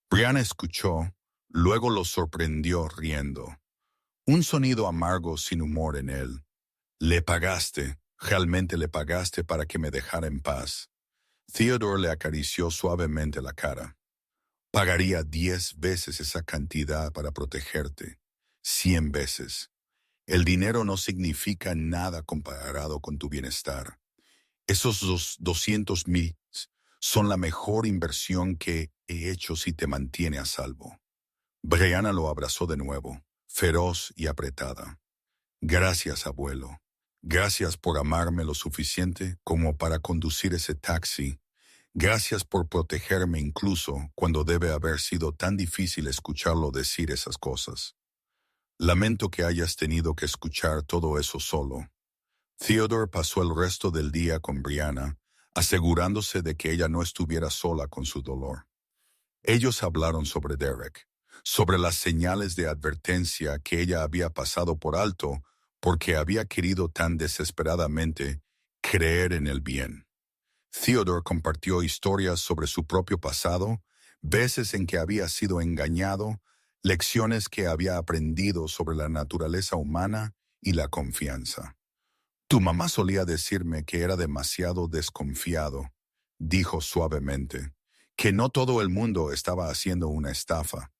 Brianna escuchó, luego lo sorprendió riendo. Un sonido amargo sin humor en él. «Le pagaste, realmente le pagaste para que me dejara en paz». Theodore le acarició suavemente la cara. «Pagaría 10 veces esa cantidad para protegerte. 100 veces. El dinero no significa nada comparado con tu bienestar. Esos 200,000 son la mejor inversión que he hecho si te mantiene a salvo. Brianna lo abrazó de nuevo, feroz y apretada. Gracias, abuelo. Gracias por amarme lo suficiente como para conducir ese taxi. Gracias por protegerme incluso cuando debe haber sido tan difícil escucharlo decir esas cosas. Lamento que hayas tenido que escuchar todo eso solo. Theodore pasó el resto del día con Brianna, asegurándose de que ella no estuviera sola con su dolor. Ellos hablaron sobre Derek, sobre las señales de advertencia que ella había pasado por alto porque había querido tan desesperadamente creer en el bien. Theodore compartió historias sobre su propio pasado, veces en que había sido engañado, lecciones que había aprendido sobre la naturaleza humana y la confianza. Tu mamá solía decirme que era demasiado desconfiado, dijo suavemente, que no todo el mundo estaba haciendo una estafa,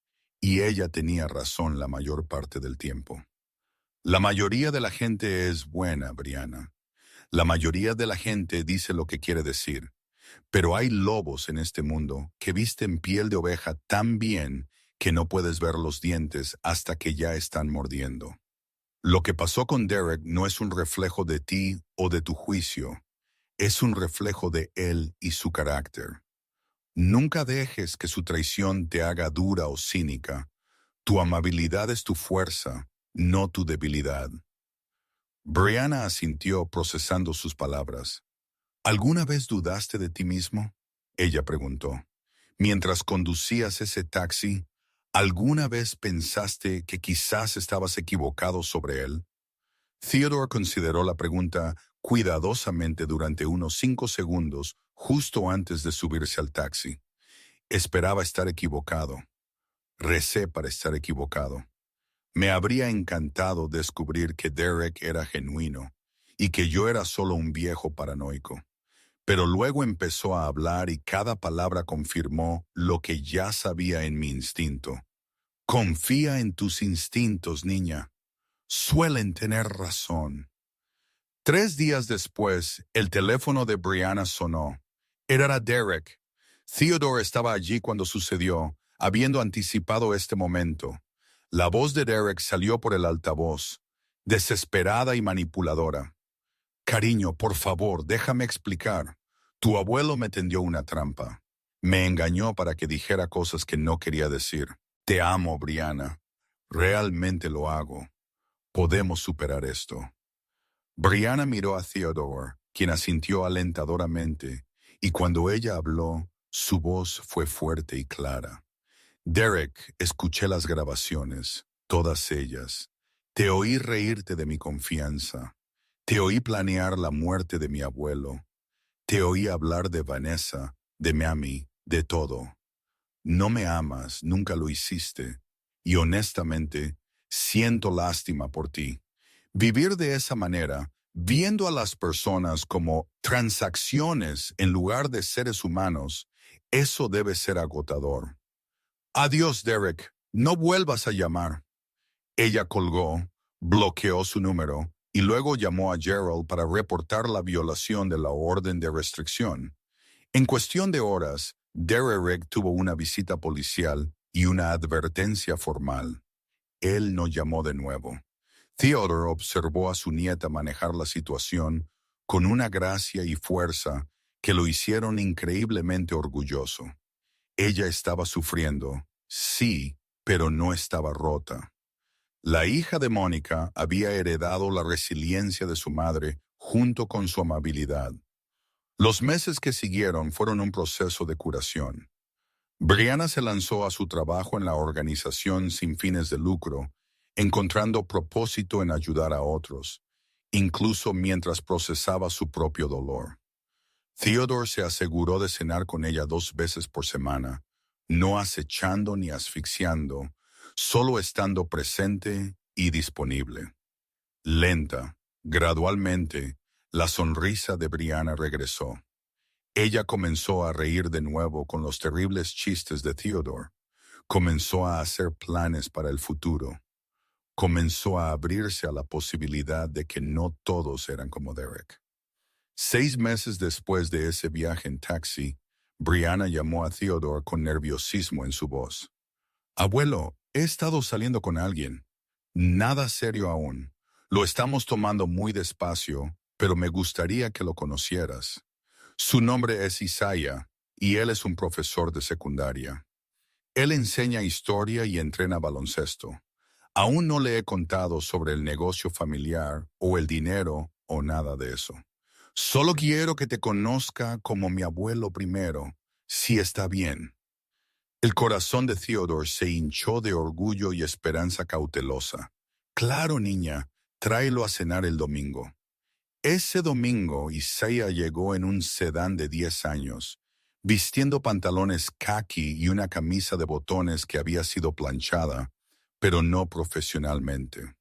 y ella tenía razón la mayor parte del tiempo. La mayoría de la gente es buena, Brianna. La mayoría de la gente dice lo que quiere decir, pero hay lobos en este mundo que visten piel de oveja tan bien que no puedes ver los dientes hasta que ya están mordiendo. Lo que pasó con Derek no es un reflejo de ti o de tu juicio, es un reflejo de él y su carácter. Nunca dejes que su traición te haga dura o cínica. Tu amabilidad es tu fuerza, no tu debilidad. Brianna asintió procesando sus palabras. ¿Alguna vez dudaste de ti mismo? Ella preguntó. Mientras conducías ese taxi, ¿alguna vez pensaste que quizás estabas equivocado sobre él? Theodore consideró la pregunta cuidadosamente durante unos 5 segundos justo antes de subirse al taxi. Esperaba estar equivocado. Recé para estar equivocado. Me habría encantado descubrir que Derek era genuino y que yo era solo un viejo paranoico. Pero luego empezó a hablar y cada palabra confirmó lo que ya sabía en mi instinto. Confía en tus instintos, niña. Suelen tener razón. 3 días después, el teléfono de Brianna sonó. Era Derek. Theodore estaba allí cuando sucedió, habiendo anticipado este momento. La voz de Derek salió por el altavoz, desesperada y manipuladora. Cariño, por favor, déjame explicar. Tu abuelo me tendió una trampa. Me engañó para que dijera cosas que no quería decir. Te amo, Brianna. Realmente lo hago. Podemos superar esto. Brianna miró a Theodore, quien asintió alentadoramente, y cuando ella habló, su voz fue fuerte y clara. Derek, escuché las grabaciones, todas ellas. Te oí reírte de mi confianza. Te oí planear la muerte de mi abuelo. Te oí hablar de Vanessa, de Miami, de todo. No me amas, nunca lo hiciste. Y honestamente, siento lástima por ti. Vivir de esa manera, viendo a las personas como transacciones en lugar de seres humanos, eso debe ser agotador. Adiós, Derek. No vuelvas a llamar. Ella colgó, bloqueó su número y luego llamó a Gerald para reportar la violación de la orden de restricción. En cuestión de horas, Derek tuvo una visita policial y una advertencia formal. Él no llamó de nuevo. Theodore observó a su nieta manejar la situación con una gracia y fuerza que lo hicieron increíblemente orgulloso. Ella estaba sufriendo, sí, pero no estaba rota. La hija de Mónica había heredado la resiliencia de su madre junto con su amabilidad. Los meses que siguieron fueron un proceso de curación. Brianna se lanzó a su trabajo en la organización sin fines de lucro, encontrando propósito en ayudar a otros, incluso mientras procesaba su propio dolor. Theodore se aseguró de cenar con ella 2 veces por semana, no acechando ni asfixiando, solo estando presente y disponible. Lenta, gradualmente, la sonrisa de Brianna regresó. Ella comenzó a reír de nuevo con los terribles chistes de Theodore. Comenzó a hacer planes para el futuro. comenzó a abrirse a la posibilidad de que no todos eran como Derek. 6 meses después de ese viaje en taxi, Brianna llamó a Theodore con nerviosismo en su voz. Abuelo, he estado saliendo con alguien. Nada serio aún. Lo estamos tomando muy despacio, pero me gustaría que lo conocieras. Su nombre es Isaiah, y él es un profesor de secundaria. Él enseña historia y entrena baloncesto. Aún no le he contado sobre el negocio familiar o el dinero o nada de eso. Solo quiero que te conozca como mi abuelo primero, si está bien. El corazón de Theodore se hinchó de orgullo y esperanza cautelosa. Claro, niña, tráelo a cenar el domingo. Ese domingo, Isaiah llegó en un sedán de 10 años, vistiendo pantalones khaki y una camisa de botones que había sido planchada, pero no profesionalmente.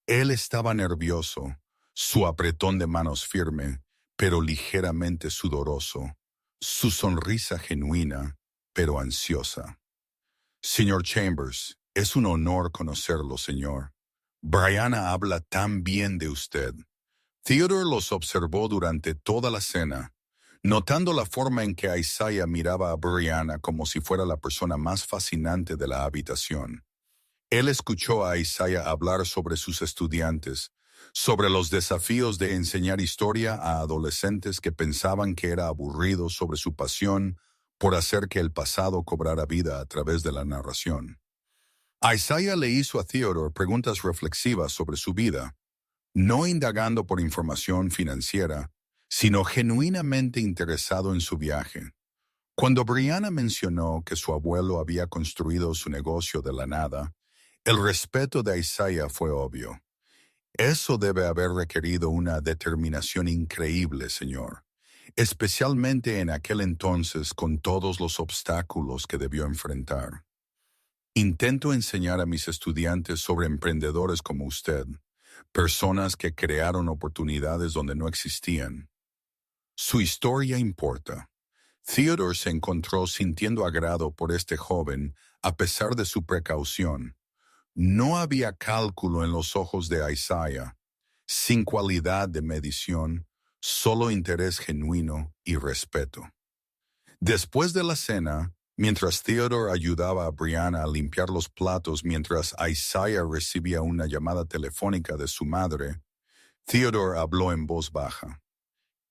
Él estaba nervioso, su apretón de manos firme, pero ligeramente sudoroso, su sonrisa genuina, pero ansiosa. Señor Chambers, es un honor conocerlo, señor. Brianna habla tan bien de usted. Theodore los observó durante toda la cena, notando la forma en que Isaiah miraba a Brianna como si fuera la persona más fascinante de la habitación. Él escuchó a Isaiah hablar sobre sus estudiantes, sobre los desafíos de enseñar historia a adolescentes que pensaban que era aburrido, sobre su pasión por hacer que el pasado cobrara vida a través de la narración. Isaiah le hizo a Theodore preguntas reflexivas sobre su vida, no indagando por información financiera, sino genuinamente interesado en su viaje. Cuando Brianna mencionó que su abuelo había construido su negocio de la nada, el respeto de Isaiah fue obvio. Eso debe haber requerido una determinación increíble, señor, especialmente en aquel entonces con todos los obstáculos que debió enfrentar. Intento enseñar a mis estudiantes sobre emprendedores como usted, personas que crearon oportunidades donde no existían. Su historia importa. Theodore se encontró sintiendo agrado por este joven a pesar de su precaución. No había cálculo en los ojos de Isaiah, sin cualidad de medición, solo interés genuino y respeto. Después de la cena, mientras Theodore ayudaba a Brianna a limpiar los platos mientras Isaiah recibía una llamada telefónica de su madre, Theodore habló en voz baja.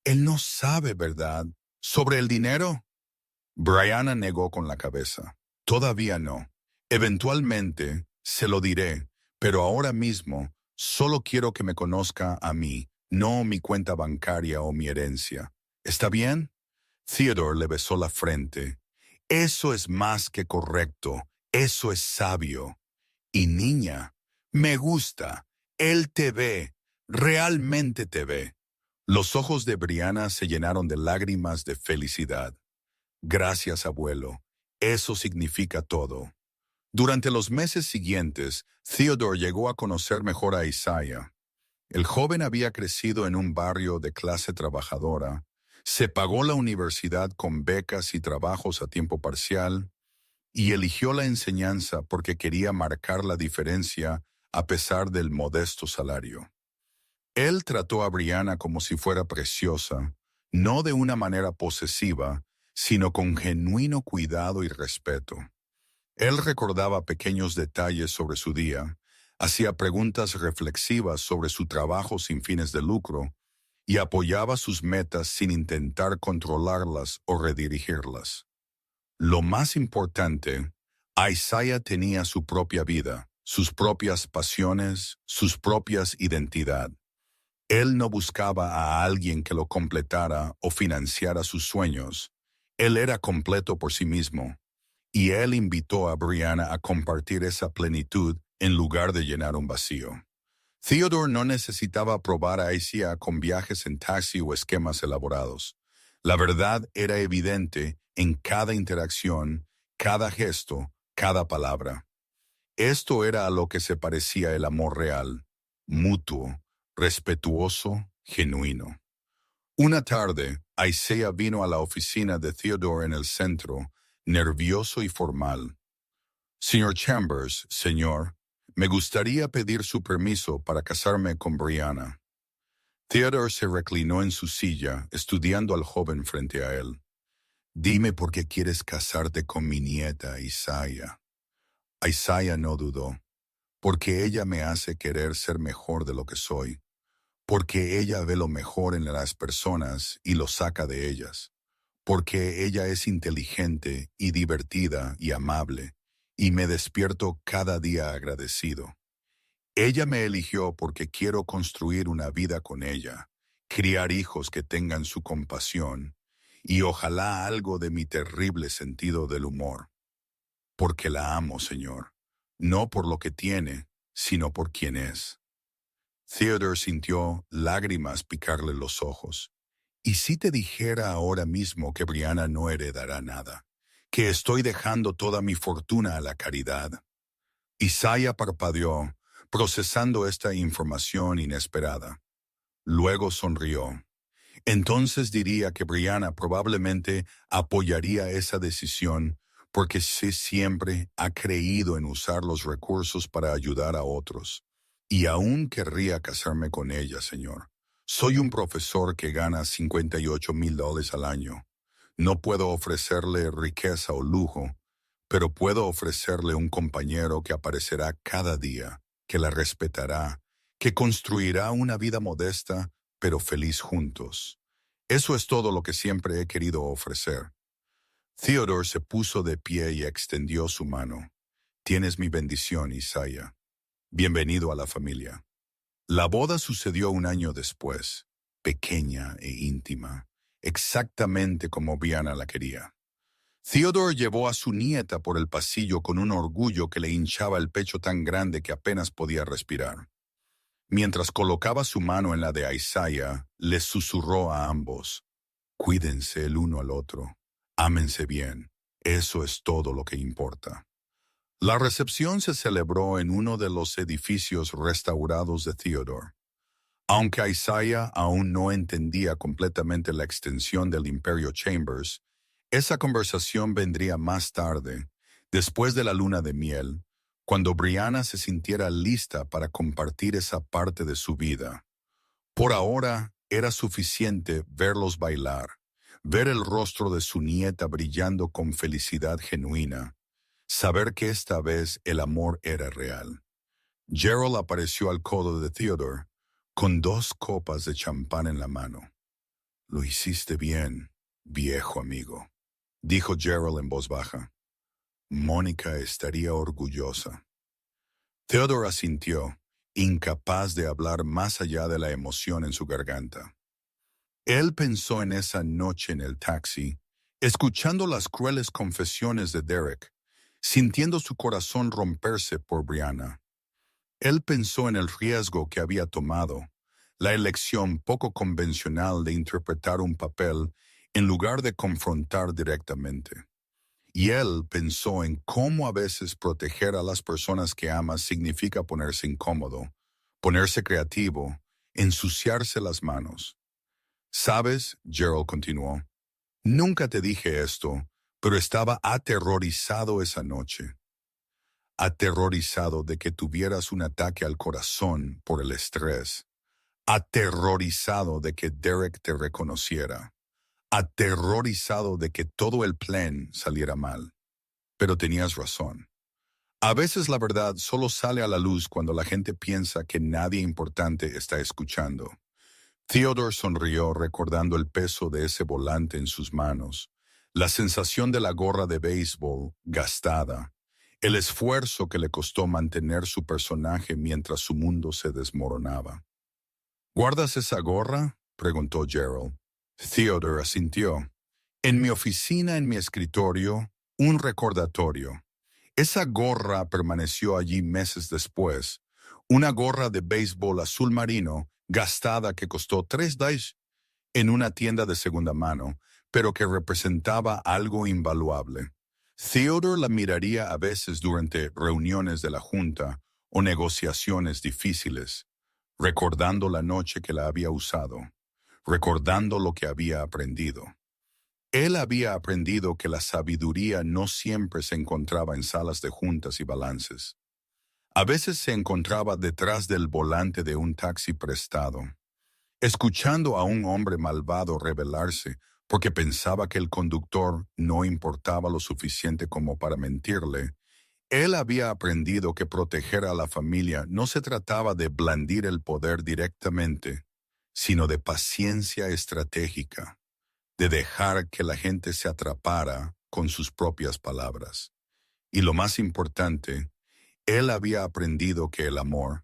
«Él no sabe, ¿verdad? ¿Sobre el dinero?» Brianna negó con la cabeza. «Todavía no. Eventualmente se lo diré, pero ahora mismo solo quiero que me conozca a mí, no mi cuenta bancaria o mi herencia. ¿Está bien?» Theodore le besó la frente. «Eso es más que correcto. Eso es sabio. Y niña, me gusta. Él te ve. Realmente te ve». Los ojos de Brianna se llenaron de lágrimas de felicidad. «Gracias, abuelo. Eso significa todo». Durante los meses siguientes, Theodore llegó a conocer mejor a Isaiah. El joven había crecido en un barrio de clase trabajadora, se pagó la universidad con becas y trabajos a tiempo parcial, y eligió la enseñanza porque quería marcar la diferencia a pesar del modesto salario. Él trató a Brianna como si fuera preciosa, no de una manera posesiva, sino con genuino cuidado y respeto. Él recordaba pequeños detalles sobre su día, hacía preguntas reflexivas sobre su trabajo sin fines de lucro y apoyaba sus metas sin intentar controlarlas o redirigirlas. Lo más importante, Isaiah tenía su propia vida, sus propias pasiones, sus propias identidad. Él no buscaba a alguien que lo completara o financiara sus sueños. Él era completo por sí mismo. Y él invitó a Brianna a compartir esa plenitud en lugar de llenar un vacío. Theodore no necesitaba aprobar a Isaiah con viajes en taxi o esquemas elaborados. La verdad era evidente en cada interacción, cada gesto, cada palabra. Esto era a lo que se parecía el amor real, mutuo, respetuoso, genuino. Una tarde, Isaiah vino a la oficina de Theodore en el centro, nervioso y formal. «Señor Chambers, señor, Me gustaría pedir su permiso para casarme con Brianna. Theodore se reclinó en su silla, estudiando al joven frente a él. Dime por qué quieres casarte con mi nieta, Isaiah. Isaiah no dudó. Porque ella me hace querer ser mejor de lo que soy. Porque ella ve lo mejor en las personas y lo saca de ellas. Porque ella es inteligente y divertida y amable, y me despierto cada día agradecido. Ella me eligió porque quiero construir una vida con ella, criar hijos que tengan su compasión, y ojalá algo de mi terrible sentido del humor. Porque la amo, Señor, no por lo que tiene, sino por quien es. Theodore sintió lágrimas picarle los ojos. ¿Y si te dijera ahora mismo que Brianna no heredará nada? Que estoy dejando toda mi fortuna a la caridad. Isaiah parpadeó, procesando esta información inesperada. Luego sonrió. Entonces diría que Brianna probablemente apoyaría esa decisión porque sí siempre ha creído en usar los recursos para ayudar a otros. Y aún querría casarme con ella, señor. Soy un profesor que gana $58,000 al año. No puedo ofrecerle riqueza o lujo, pero puedo ofrecerle un compañero que aparecerá cada día, que la respetará, que construirá una vida modesta, pero feliz juntos. Eso es todo lo que siempre he querido ofrecer. Theodore se puso de pie y extendió su mano. Tienes mi bendición, Isaiah. Bienvenido a la familia. La boda sucedió un año después, pequeña e íntima, exactamente como Brianna la quería. Theodore llevó a su nieta por el pasillo con un orgullo que le hinchaba el pecho tan grande que apenas podía respirar. Mientras colocaba su mano en la de Isaiah, les susurró a ambos: cuídense el uno al otro, ámense bien, eso es todo lo que importa. La recepción se celebró en uno de los edificios restaurados de Theodore. Aunque Isaiah aún no entendía completamente la extensión del Imperio Chambers, esa conversación vendría más tarde, después de la luna de miel, cuando Brianna se sintiera lista para compartir esa parte de su vida. Por ahora era suficiente verlos bailar, ver el rostro de su nieta brillando con felicidad genuina, saber que esta vez el amor era real. Gerald apareció al codo de Theodore, con 2 copas de champán en la mano. Lo hiciste bien, viejo amigo, dijo Gerald en voz baja. Mónica estaría orgullosa. Theodore asintió, incapaz de hablar más allá de la emoción en su garganta. Él pensó en esa noche en el taxi, escuchando las crueles confesiones de Derek, sintiendo su corazón romperse por Brianna. Él pensó en el riesgo que había tomado, la elección poco convencional de interpretar un papel en lugar de confrontar directamente. Y él pensó en cómo a veces proteger a las personas que amas significa ponerse incómodo, ponerse creativo, ensuciarse las manos. ¿Sabes? Gerald continuó. Nunca te dije esto, pero estaba aterrorizado esa noche. Aterrorizado de que tuvieras un ataque al corazón por el estrés. Aterrorizado de que Derek te reconociera. Aterrorizado de que todo el plan saliera mal. Pero tenías razón. A veces la verdad solo sale a la luz cuando la gente piensa que nadie importante está escuchando. Theodore sonrió recordando el peso de ese volante en sus manos, la sensación de la gorra de béisbol gastada, el esfuerzo que le costó mantener su personaje mientras su mundo se desmoronaba. ¿Guardas esa gorra?, preguntó Gerald. Theodore asintió. En mi oficina, en mi escritorio, un recordatorio. Esa gorra permaneció allí meses después, una gorra de béisbol azul marino gastada que costó $3 en una tienda de segunda mano, pero que representaba algo invaluable. Theodore la miraría a veces durante reuniones de la junta o negociaciones difíciles, recordando la noche que la había usado, recordando lo que había aprendido. Él había aprendido que la sabiduría no siempre se encontraba en salas de juntas y balances. A veces se encontraba detrás del volante de un taxi prestado, escuchando a un hombre malvado rebelarse porque pensaba que el conductor no importaba lo suficiente como para mentirle. Él había aprendido que proteger a la familia no se trataba de blandir el poder directamente, sino de paciencia estratégica, de dejar que la gente se atrapara con sus propias palabras. Y lo más importante, él había aprendido que el amor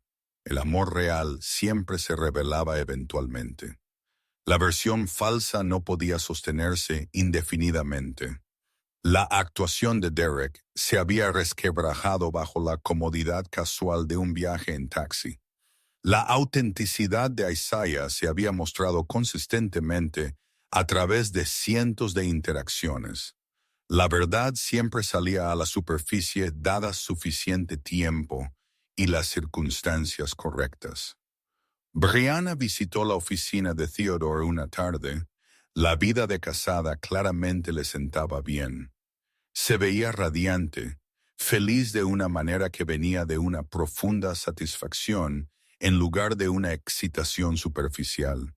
real, siempre se revelaba eventualmente. La versión falsa no podía sostenerse indefinidamente. La actuación de Derek se había resquebrajado bajo la comodidad casual de un viaje en taxi. La autenticidad de Isaiah se había mostrado consistentemente a través de cientos de interacciones. La verdad siempre salía a la superficie dada suficiente tiempo y las circunstancias correctas. Brianna visitó la oficina de Theodore una tarde. La vida de casada claramente le sentaba bien. Se veía radiante, feliz de una manera que venía de una profunda satisfacción en lugar de una excitación superficial.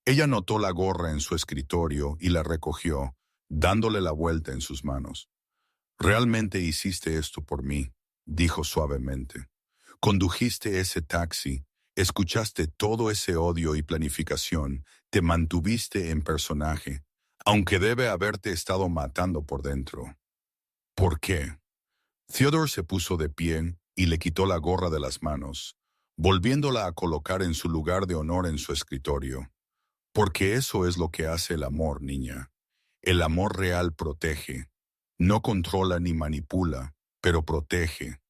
Ella notó la gorra en su escritorio y la recogió, dándole la vuelta en sus manos. «Realmente hiciste esto por mí», dijo suavemente. «Condujiste ese taxi, escuchaste todo ese odio y planificación, te mantuviste en personaje, aunque debe haberte estado matando por dentro». «¿Por qué?». Theodore se puso de pie y le quitó la gorra de las manos, volviéndola a colocar en su lugar de honor en su escritorio. «Porque eso es lo que hace el amor, niña. El amor real protege. No controla ni manipula, pero protege.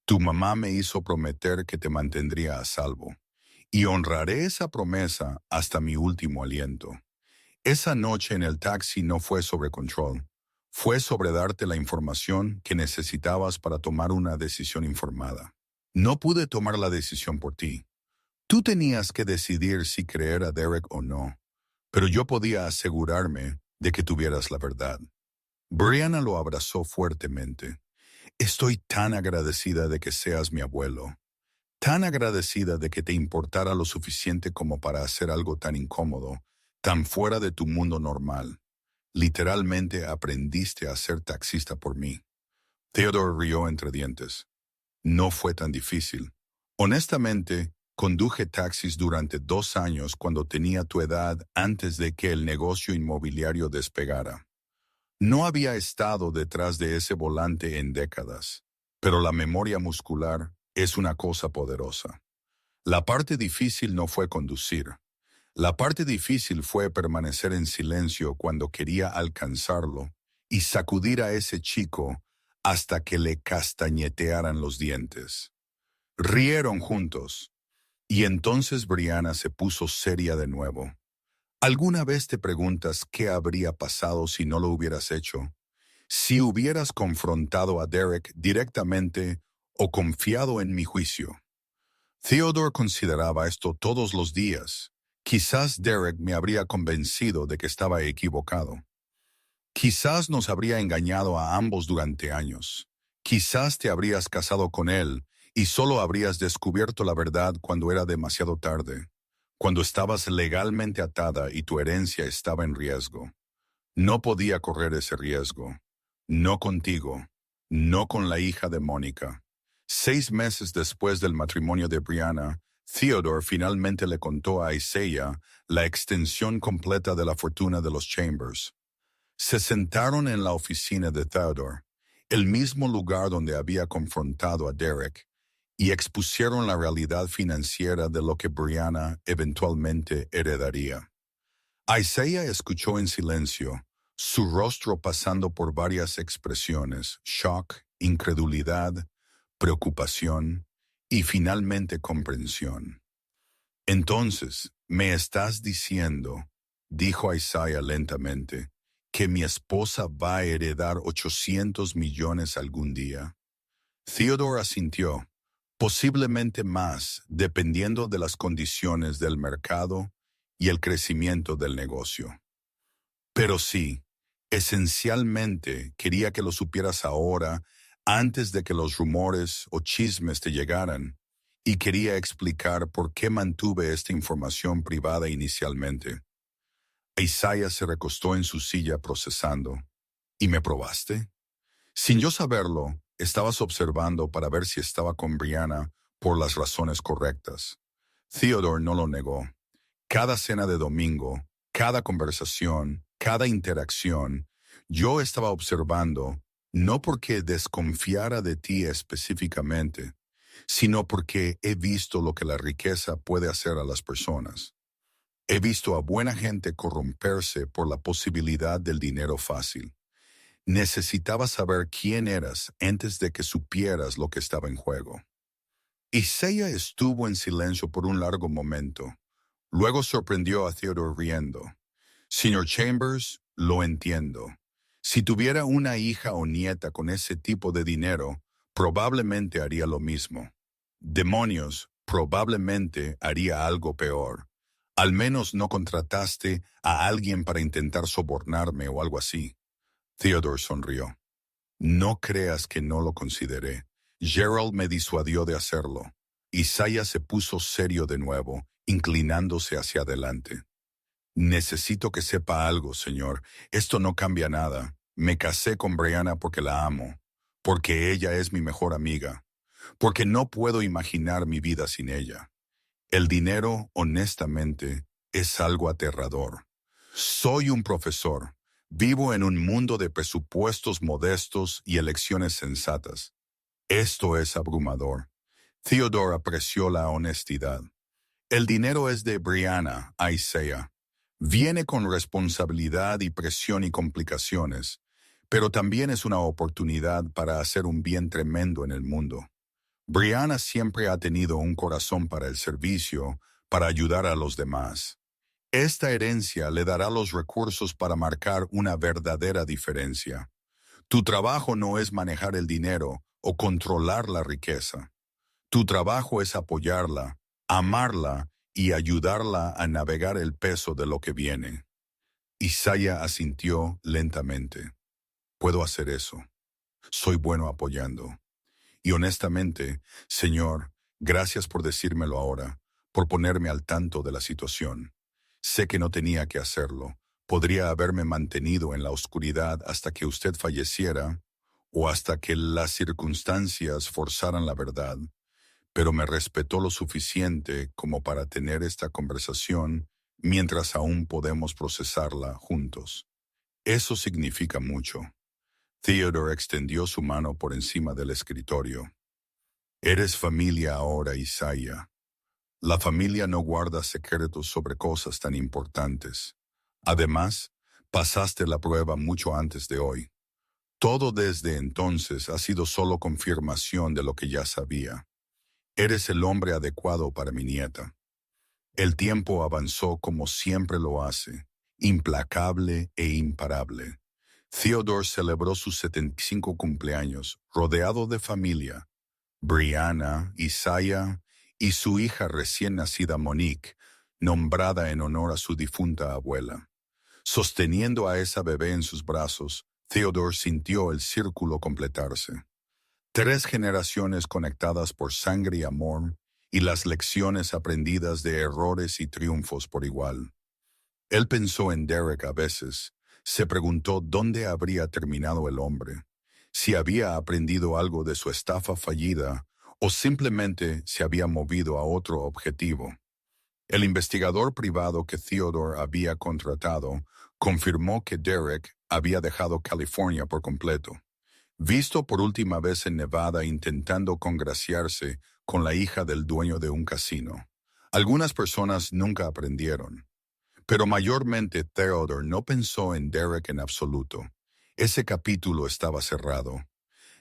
Tu mamá me hizo prometer que te mantendría a salvo, y honraré esa promesa hasta mi último aliento». Esa noche en el taxi no fue sobre control. Fue sobre darte la información que necesitabas para tomar una decisión informada. No pude tomar la decisión por ti. Tú tenías que decidir si creer a Derek o no, pero yo podía asegurarme de que tuvieras la verdad. Brianna lo abrazó fuertemente. «Estoy tan agradecida de que seas mi abuelo, tan agradecida de que te importara lo suficiente como para hacer algo tan incómodo, tan fuera de tu mundo normal. Literalmente aprendiste a ser taxista por mí». Theodore rió entre dientes. «No fue tan difícil. Honestamente, conduje taxis durante 2 años cuando tenía tu edad antes de que el negocio inmobiliario despegara. No había estado detrás de ese volante en décadas, pero la memoria muscular es una cosa poderosa. La parte difícil no fue conducir. La parte difícil fue permanecer en silencio cuando quería alcanzarlo y sacudir a ese chico hasta que le castañetearan los dientes». Rieron juntos, y entonces Brianna se puso seria de nuevo. ¿Alguna vez te preguntas qué habría pasado si no lo hubieras hecho? Si hubieras confrontado a Derek directamente o confiado en mi juicio. Theodore consideraba esto todos los días. Quizás Derek me habría convencido de que estaba equivocado. Quizás nos habría engañado a ambos durante años. Quizás te habrías casado con él y solo habrías descubierto la verdad cuando era demasiado tarde, cuando estabas legalmente atada y tu herencia estaba en riesgo. No podía correr ese riesgo. No contigo. No con la hija de Mónica. 6 meses después del matrimonio de Brianna, Theodore finalmente le contó a Isaiah la extensión completa de la fortuna de los Chambers. Se sentaron en la oficina de Theodore, el mismo lugar donde había confrontado a Derek, y expusieron la realidad financiera de lo que Brianna eventualmente heredaría. Isaiah escuchó en silencio, su rostro pasando por varias expresiones: shock, incredulidad, preocupación y finalmente comprensión. «Entonces, ¿me estás diciendo», dijo Isaiah lentamente, «que mi esposa va a heredar 800 millones algún día?» Theodore asintió, posiblemente más, dependiendo de las condiciones del mercado y el crecimiento del negocio. «Pero sí, esencialmente quería que lo supieras ahora, antes de que los rumores o chismes te llegaran, y quería explicar por qué mantuve esta información privada inicialmente. Isaiah se recostó en su silla procesando. ¿Y me probaste? Sin yo saberlo, estabas observando para ver si estaba con Brianna por las razones correctas. Theodore no lo negó. Cada cena de domingo, cada conversación, cada interacción, yo estaba observando, no porque desconfiara de ti específicamente, sino porque he visto lo que la riqueza puede hacer a las personas. He visto a buena gente corromperse por la posibilidad del dinero fácil. Necesitaba saber quién eras antes de que supieras lo que estaba en juego. Isaiah estuvo en silencio por un largo momento. Luego sorprendió a Theodore riendo. Señor Chambers, lo entiendo. Si tuviera una hija o nieta con ese tipo de dinero, probablemente haría lo mismo. Demonios, probablemente haría algo peor. Al menos no contrataste a alguien para intentar sobornarme o algo así. Theodore sonrió. No creas que no lo consideré. Gerald me disuadió de hacerlo. Isaiah se puso serio de nuevo, inclinándose hacia adelante. Necesito que sepa algo, señor. Esto no cambia nada. Me casé con Brianna porque la amo, porque ella es mi mejor amiga, porque no puedo imaginar mi vida sin ella. El dinero, honestamente, es algo aterrador. Soy un profesor. Vivo en un mundo de presupuestos modestos y elecciones sensatas. Esto es abrumador. Theodore apreció la honestidad. El dinero es de Brianna, Isaiah. Viene con responsabilidad y presión y complicaciones, pero también es una oportunidad para hacer un bien tremendo en el mundo. Brianna siempre ha tenido un corazón para el servicio, para ayudar a los demás. Esta herencia le dará los recursos para marcar una verdadera diferencia. Tu trabajo no es manejar el dinero o controlar la riqueza. Tu trabajo es apoyarla, amarla y ayudarla a navegar el peso de lo que viene. Isaiah asintió lentamente. Puedo hacer eso. Soy bueno apoyando. Y honestamente, Señor, gracias por decírmelo ahora, por ponerme al tanto de la situación. Sé que no tenía que hacerlo. Podría haberme mantenido en la oscuridad hasta que usted falleciera o hasta que las circunstancias forzaran la verdad, pero me respetó lo suficiente como para tener esta conversación mientras aún podemos procesarla juntos. Eso significa mucho. Theodore extendió su mano por encima del escritorio. Eres familia ahora, Isaiah. La familia no guarda secretos sobre cosas tan importantes. Además, pasaste la prueba mucho antes de hoy. Todo desde entonces ha sido solo confirmación de lo que ya sabía. Eres el hombre adecuado para mi nieta. El tiempo avanzó como siempre lo hace, implacable e imparable. Theodore celebró sus 75 cumpleaños, rodeado de familia. Brianna, Isaiah y su hija recién nacida Monique, nombrada en honor a su difunta abuela. Sosteniendo a esa bebé en sus brazos, Theodore sintió el círculo completarse. 3 generaciones conectadas por sangre y amor, y las lecciones aprendidas de errores y triunfos por igual. Él pensó en Derek a veces, se preguntó dónde habría terminado el hombre, si había aprendido algo de su estafa fallida o simplemente se había movido a otro objetivo. El investigador privado que Theodore había contratado confirmó que Derek había dejado California por completo. Visto por última vez en Nevada intentando congraciarse con la hija del dueño de un casino. Algunas personas nunca aprendieron, pero mayormente Theodore no pensó en Derek en absoluto. Ese capítulo estaba cerrado.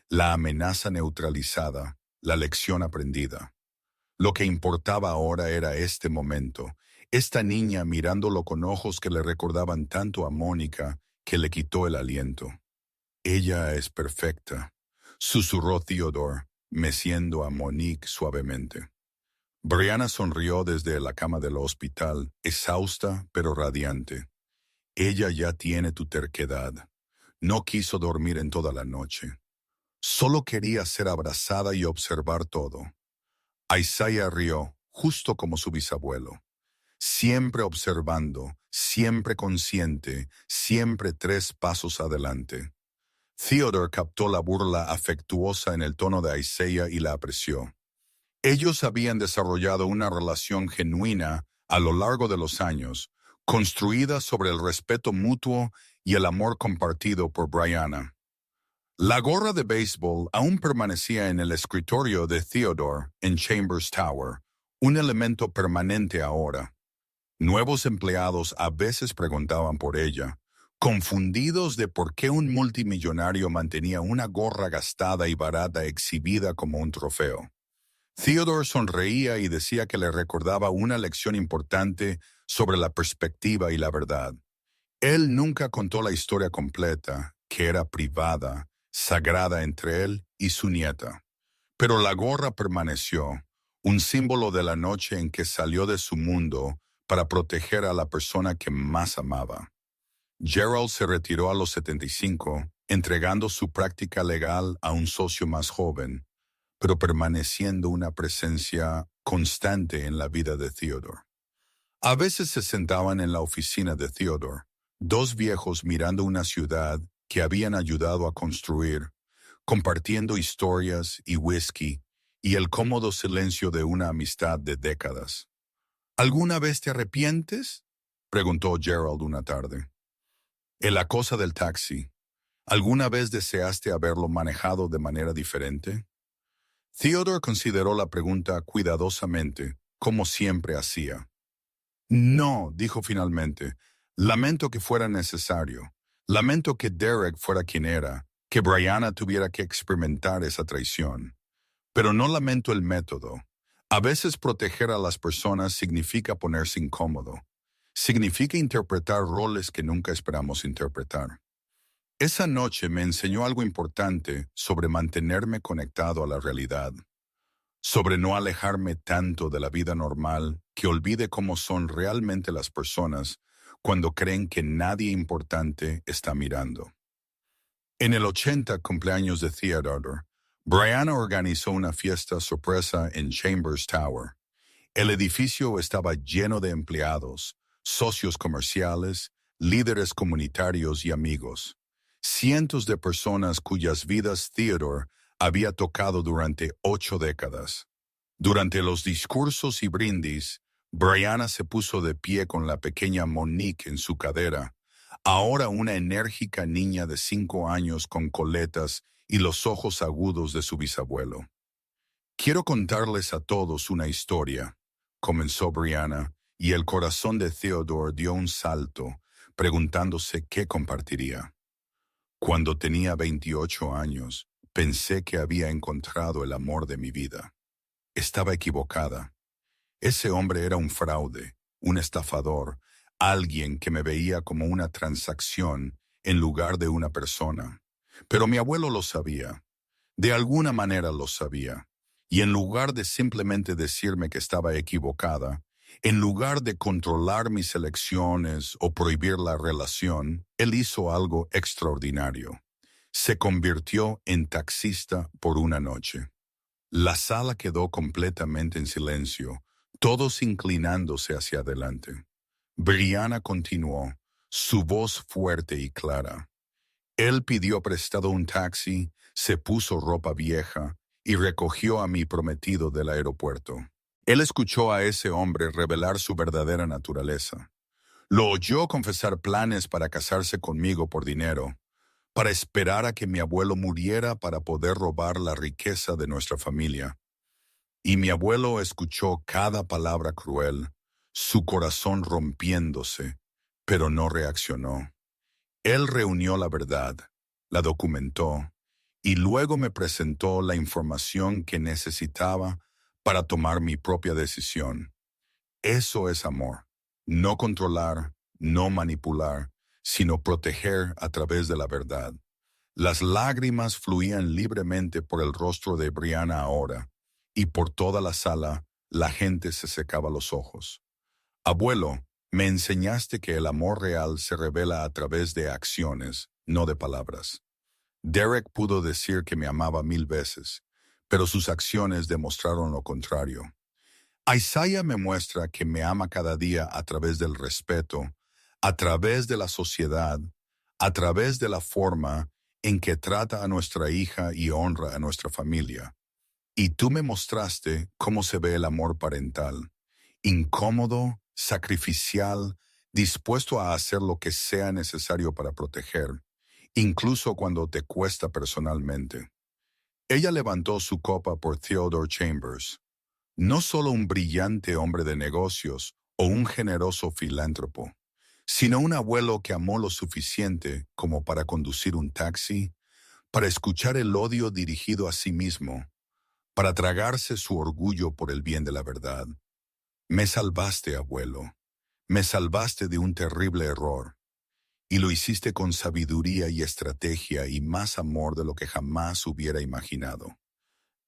La amenaza neutralizada, la lección aprendida. Lo que importaba ahora era este momento, esta niña mirándolo con ojos que le recordaban tanto a Mónica que le quitó el aliento. Ella es perfecta, susurró Theodore, meciendo a Monique suavemente. Brianna sonrió desde la cama del hospital, exhausta pero radiante. Ella ya tiene tu terquedad. No quiso dormir en toda la noche. Solo quería ser abrazada y observar todo. Isaiah rió, justo como su bisabuelo. Siempre observando, siempre consciente, siempre 3 pasos adelante. Theodore captó la burla afectuosa en el tono de Isaiah y la apreció. Ellos habían desarrollado una relación genuina a lo largo de los años, construida sobre el respeto mutuo y el amor compartido por Brianna. La gorra de béisbol aún permanecía en el escritorio de Theodore en Chambers Tower, un elemento permanente ahora. Nuevos empleados a veces preguntaban por ella, confundidos de por qué un multimillonario mantenía una gorra gastada y barata exhibida como un trofeo. Theodore sonreía y decía que le recordaba una lección importante sobre la perspectiva y la verdad. Él nunca contó la historia completa, que era privada, sagrada entre él y su nieta. Pero la gorra permaneció, un símbolo de la noche en que salió de su mundo para proteger a la persona que más amaba. Gerald se retiró a los 75, entregando su práctica legal a un socio más joven, pero permaneciendo una presencia constante en la vida de Theodore. A veces se sentaban en la oficina de Theodore, 2 viejos mirando una ciudad que habían ayudado a construir, compartiendo historias y whisky y el cómodo silencio de una amistad de décadas. ¿Alguna vez te arrepientes?, preguntó Gerald una tarde. En la cosa del taxi, ¿alguna vez deseaste haberlo manejado de manera diferente? Theodore consideró la pregunta cuidadosamente, como siempre hacía. No, dijo finalmente. Lamento que fuera necesario. Lamento que Derek fuera quien era, que Brianna tuviera que experimentar esa traición. Pero no lamento el método. A veces proteger a las personas significa ponerse incómodo. Significa interpretar roles que nunca esperamos interpretar. Esa noche me enseñó algo importante sobre mantenerme conectado a la realidad, sobre no alejarme tanto de la vida normal que olvide cómo son realmente las personas cuando creen que nadie importante está mirando. En el 80 cumpleaños de Theodore, Brianna organizó una fiesta sorpresa en Chambers Tower. El edificio estaba lleno de empleados, socios comerciales, líderes comunitarios y amigos. Cientos de personas cuyas vidas Theodore había tocado durante 8 décadas. Durante los discursos y brindis, Brianna se puso de pie con la pequeña Monique en su cadera, ahora una enérgica niña de 5 años con coletas y los ojos agudos de su bisabuelo. Quiero contarles a todos una historia, comenzó Brianna, y el corazón de Theodore dio un salto, preguntándose qué compartiría. Cuando tenía 28 años, pensé que había encontrado el amor de mi vida. Estaba equivocada. Ese hombre era un fraude, un estafador, alguien que me veía como una transacción en lugar de una persona. Pero mi abuelo lo sabía. De alguna manera lo sabía. Y en lugar de simplemente decirme que estaba equivocada, en lugar de controlar mis elecciones o prohibir la relación, él hizo algo extraordinario. Se convirtió en taxista por una noche. La sala quedó completamente en silencio, todos inclinándose hacia adelante. Brianna continuó, su voz fuerte y clara. Él pidió prestado un taxi, se puso ropa vieja y recogió a mi prometido del aeropuerto. Él escuchó a ese hombre revelar su verdadera naturaleza. Lo oyó confesar planes para casarse conmigo por dinero, para esperar a que mi abuelo muriera para poder robar la riqueza de nuestra familia. Y mi abuelo escuchó cada palabra cruel, su corazón rompiéndose, pero no reaccionó. Él reunió la verdad, la documentó, y luego me presentó la información que necesitaba para tomar mi propia decisión. Eso es amor. No controlar, no manipular, sino proteger a través de la verdad. Las lágrimas fluían libremente por el rostro de Brianna ahora, y por toda la sala la gente se secaba los ojos. Abuelo, me enseñaste que el amor real se revela a través de acciones, no de palabras. Derek pudo decir que me amaba 1000 veces, pero sus acciones demostraron lo contrario. Isaiah me muestra que me ama cada día a través del respeto, a través de la sociedad, a través de la forma en que trata a nuestra hija y honra a nuestra familia. Y tú me mostraste cómo se ve el amor parental, incómodo, sacrificial, dispuesto a hacer lo que sea necesario para proteger, incluso cuando te cuesta personalmente. Ella levantó su copa por Theodore Chambers, no solo un brillante hombre de negocios o un generoso filántropo, sino un abuelo que amó lo suficiente como para conducir un taxi, para escuchar el odio dirigido a sí mismo, para tragarse su orgullo por el bien de la verdad. Me salvaste, abuelo. Me salvaste de un terrible error. Y lo hiciste con sabiduría y estrategia y más amor de lo que jamás hubiera imaginado.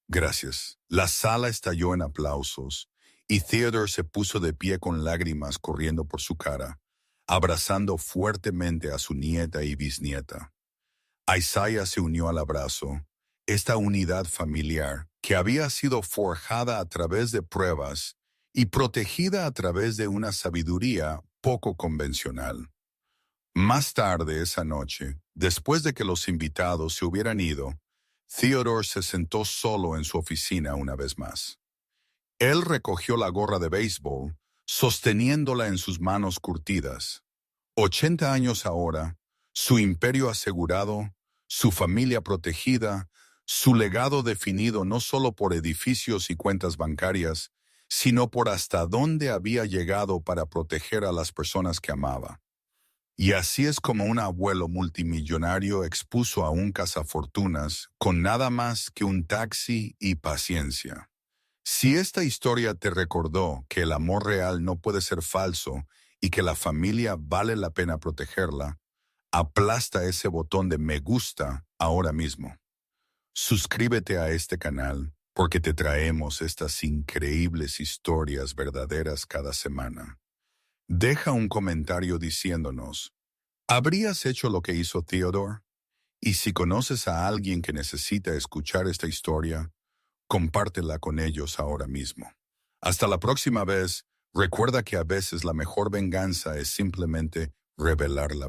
Gracias. La sala estalló en aplausos, y Theodore se puso de pie con lágrimas corriendo por su cara, abrazando fuertemente a su nieta y bisnieta. Isaiah se unió al abrazo, esta unidad familiar que había sido forjada a través de pruebas y protegida a través de una sabiduría poco convencional. Más tarde esa noche, después de que los invitados se hubieran ido, Theodore se sentó solo en su oficina una vez más. Él recogió la gorra de béisbol, sosteniéndola en sus manos curtidas. 80 años ahora, su imperio asegurado, su familia protegida, su legado definido no solo por edificios y cuentas bancarias, sino por hasta dónde había llegado para proteger a las personas que amaba. Y así es como un abuelo multimillonario expuso a un cazafortunas con nada más que un taxi y paciencia. Si esta historia te recordó que el amor real no puede ser falso y que la familia vale la pena protegerla, aplasta ese botón de me gusta ahora mismo. Suscríbete a este canal porque te traemos estas increíbles historias verdaderas cada semana. Deja un comentario diciéndonos, ¿habrías hecho lo que hizo Theodore? Y si conoces a alguien que necesita escuchar esta historia, compártela con ellos ahora mismo. Hasta la próxima vez, recuerda que a veces la mejor venganza es simplemente revelar la verdad.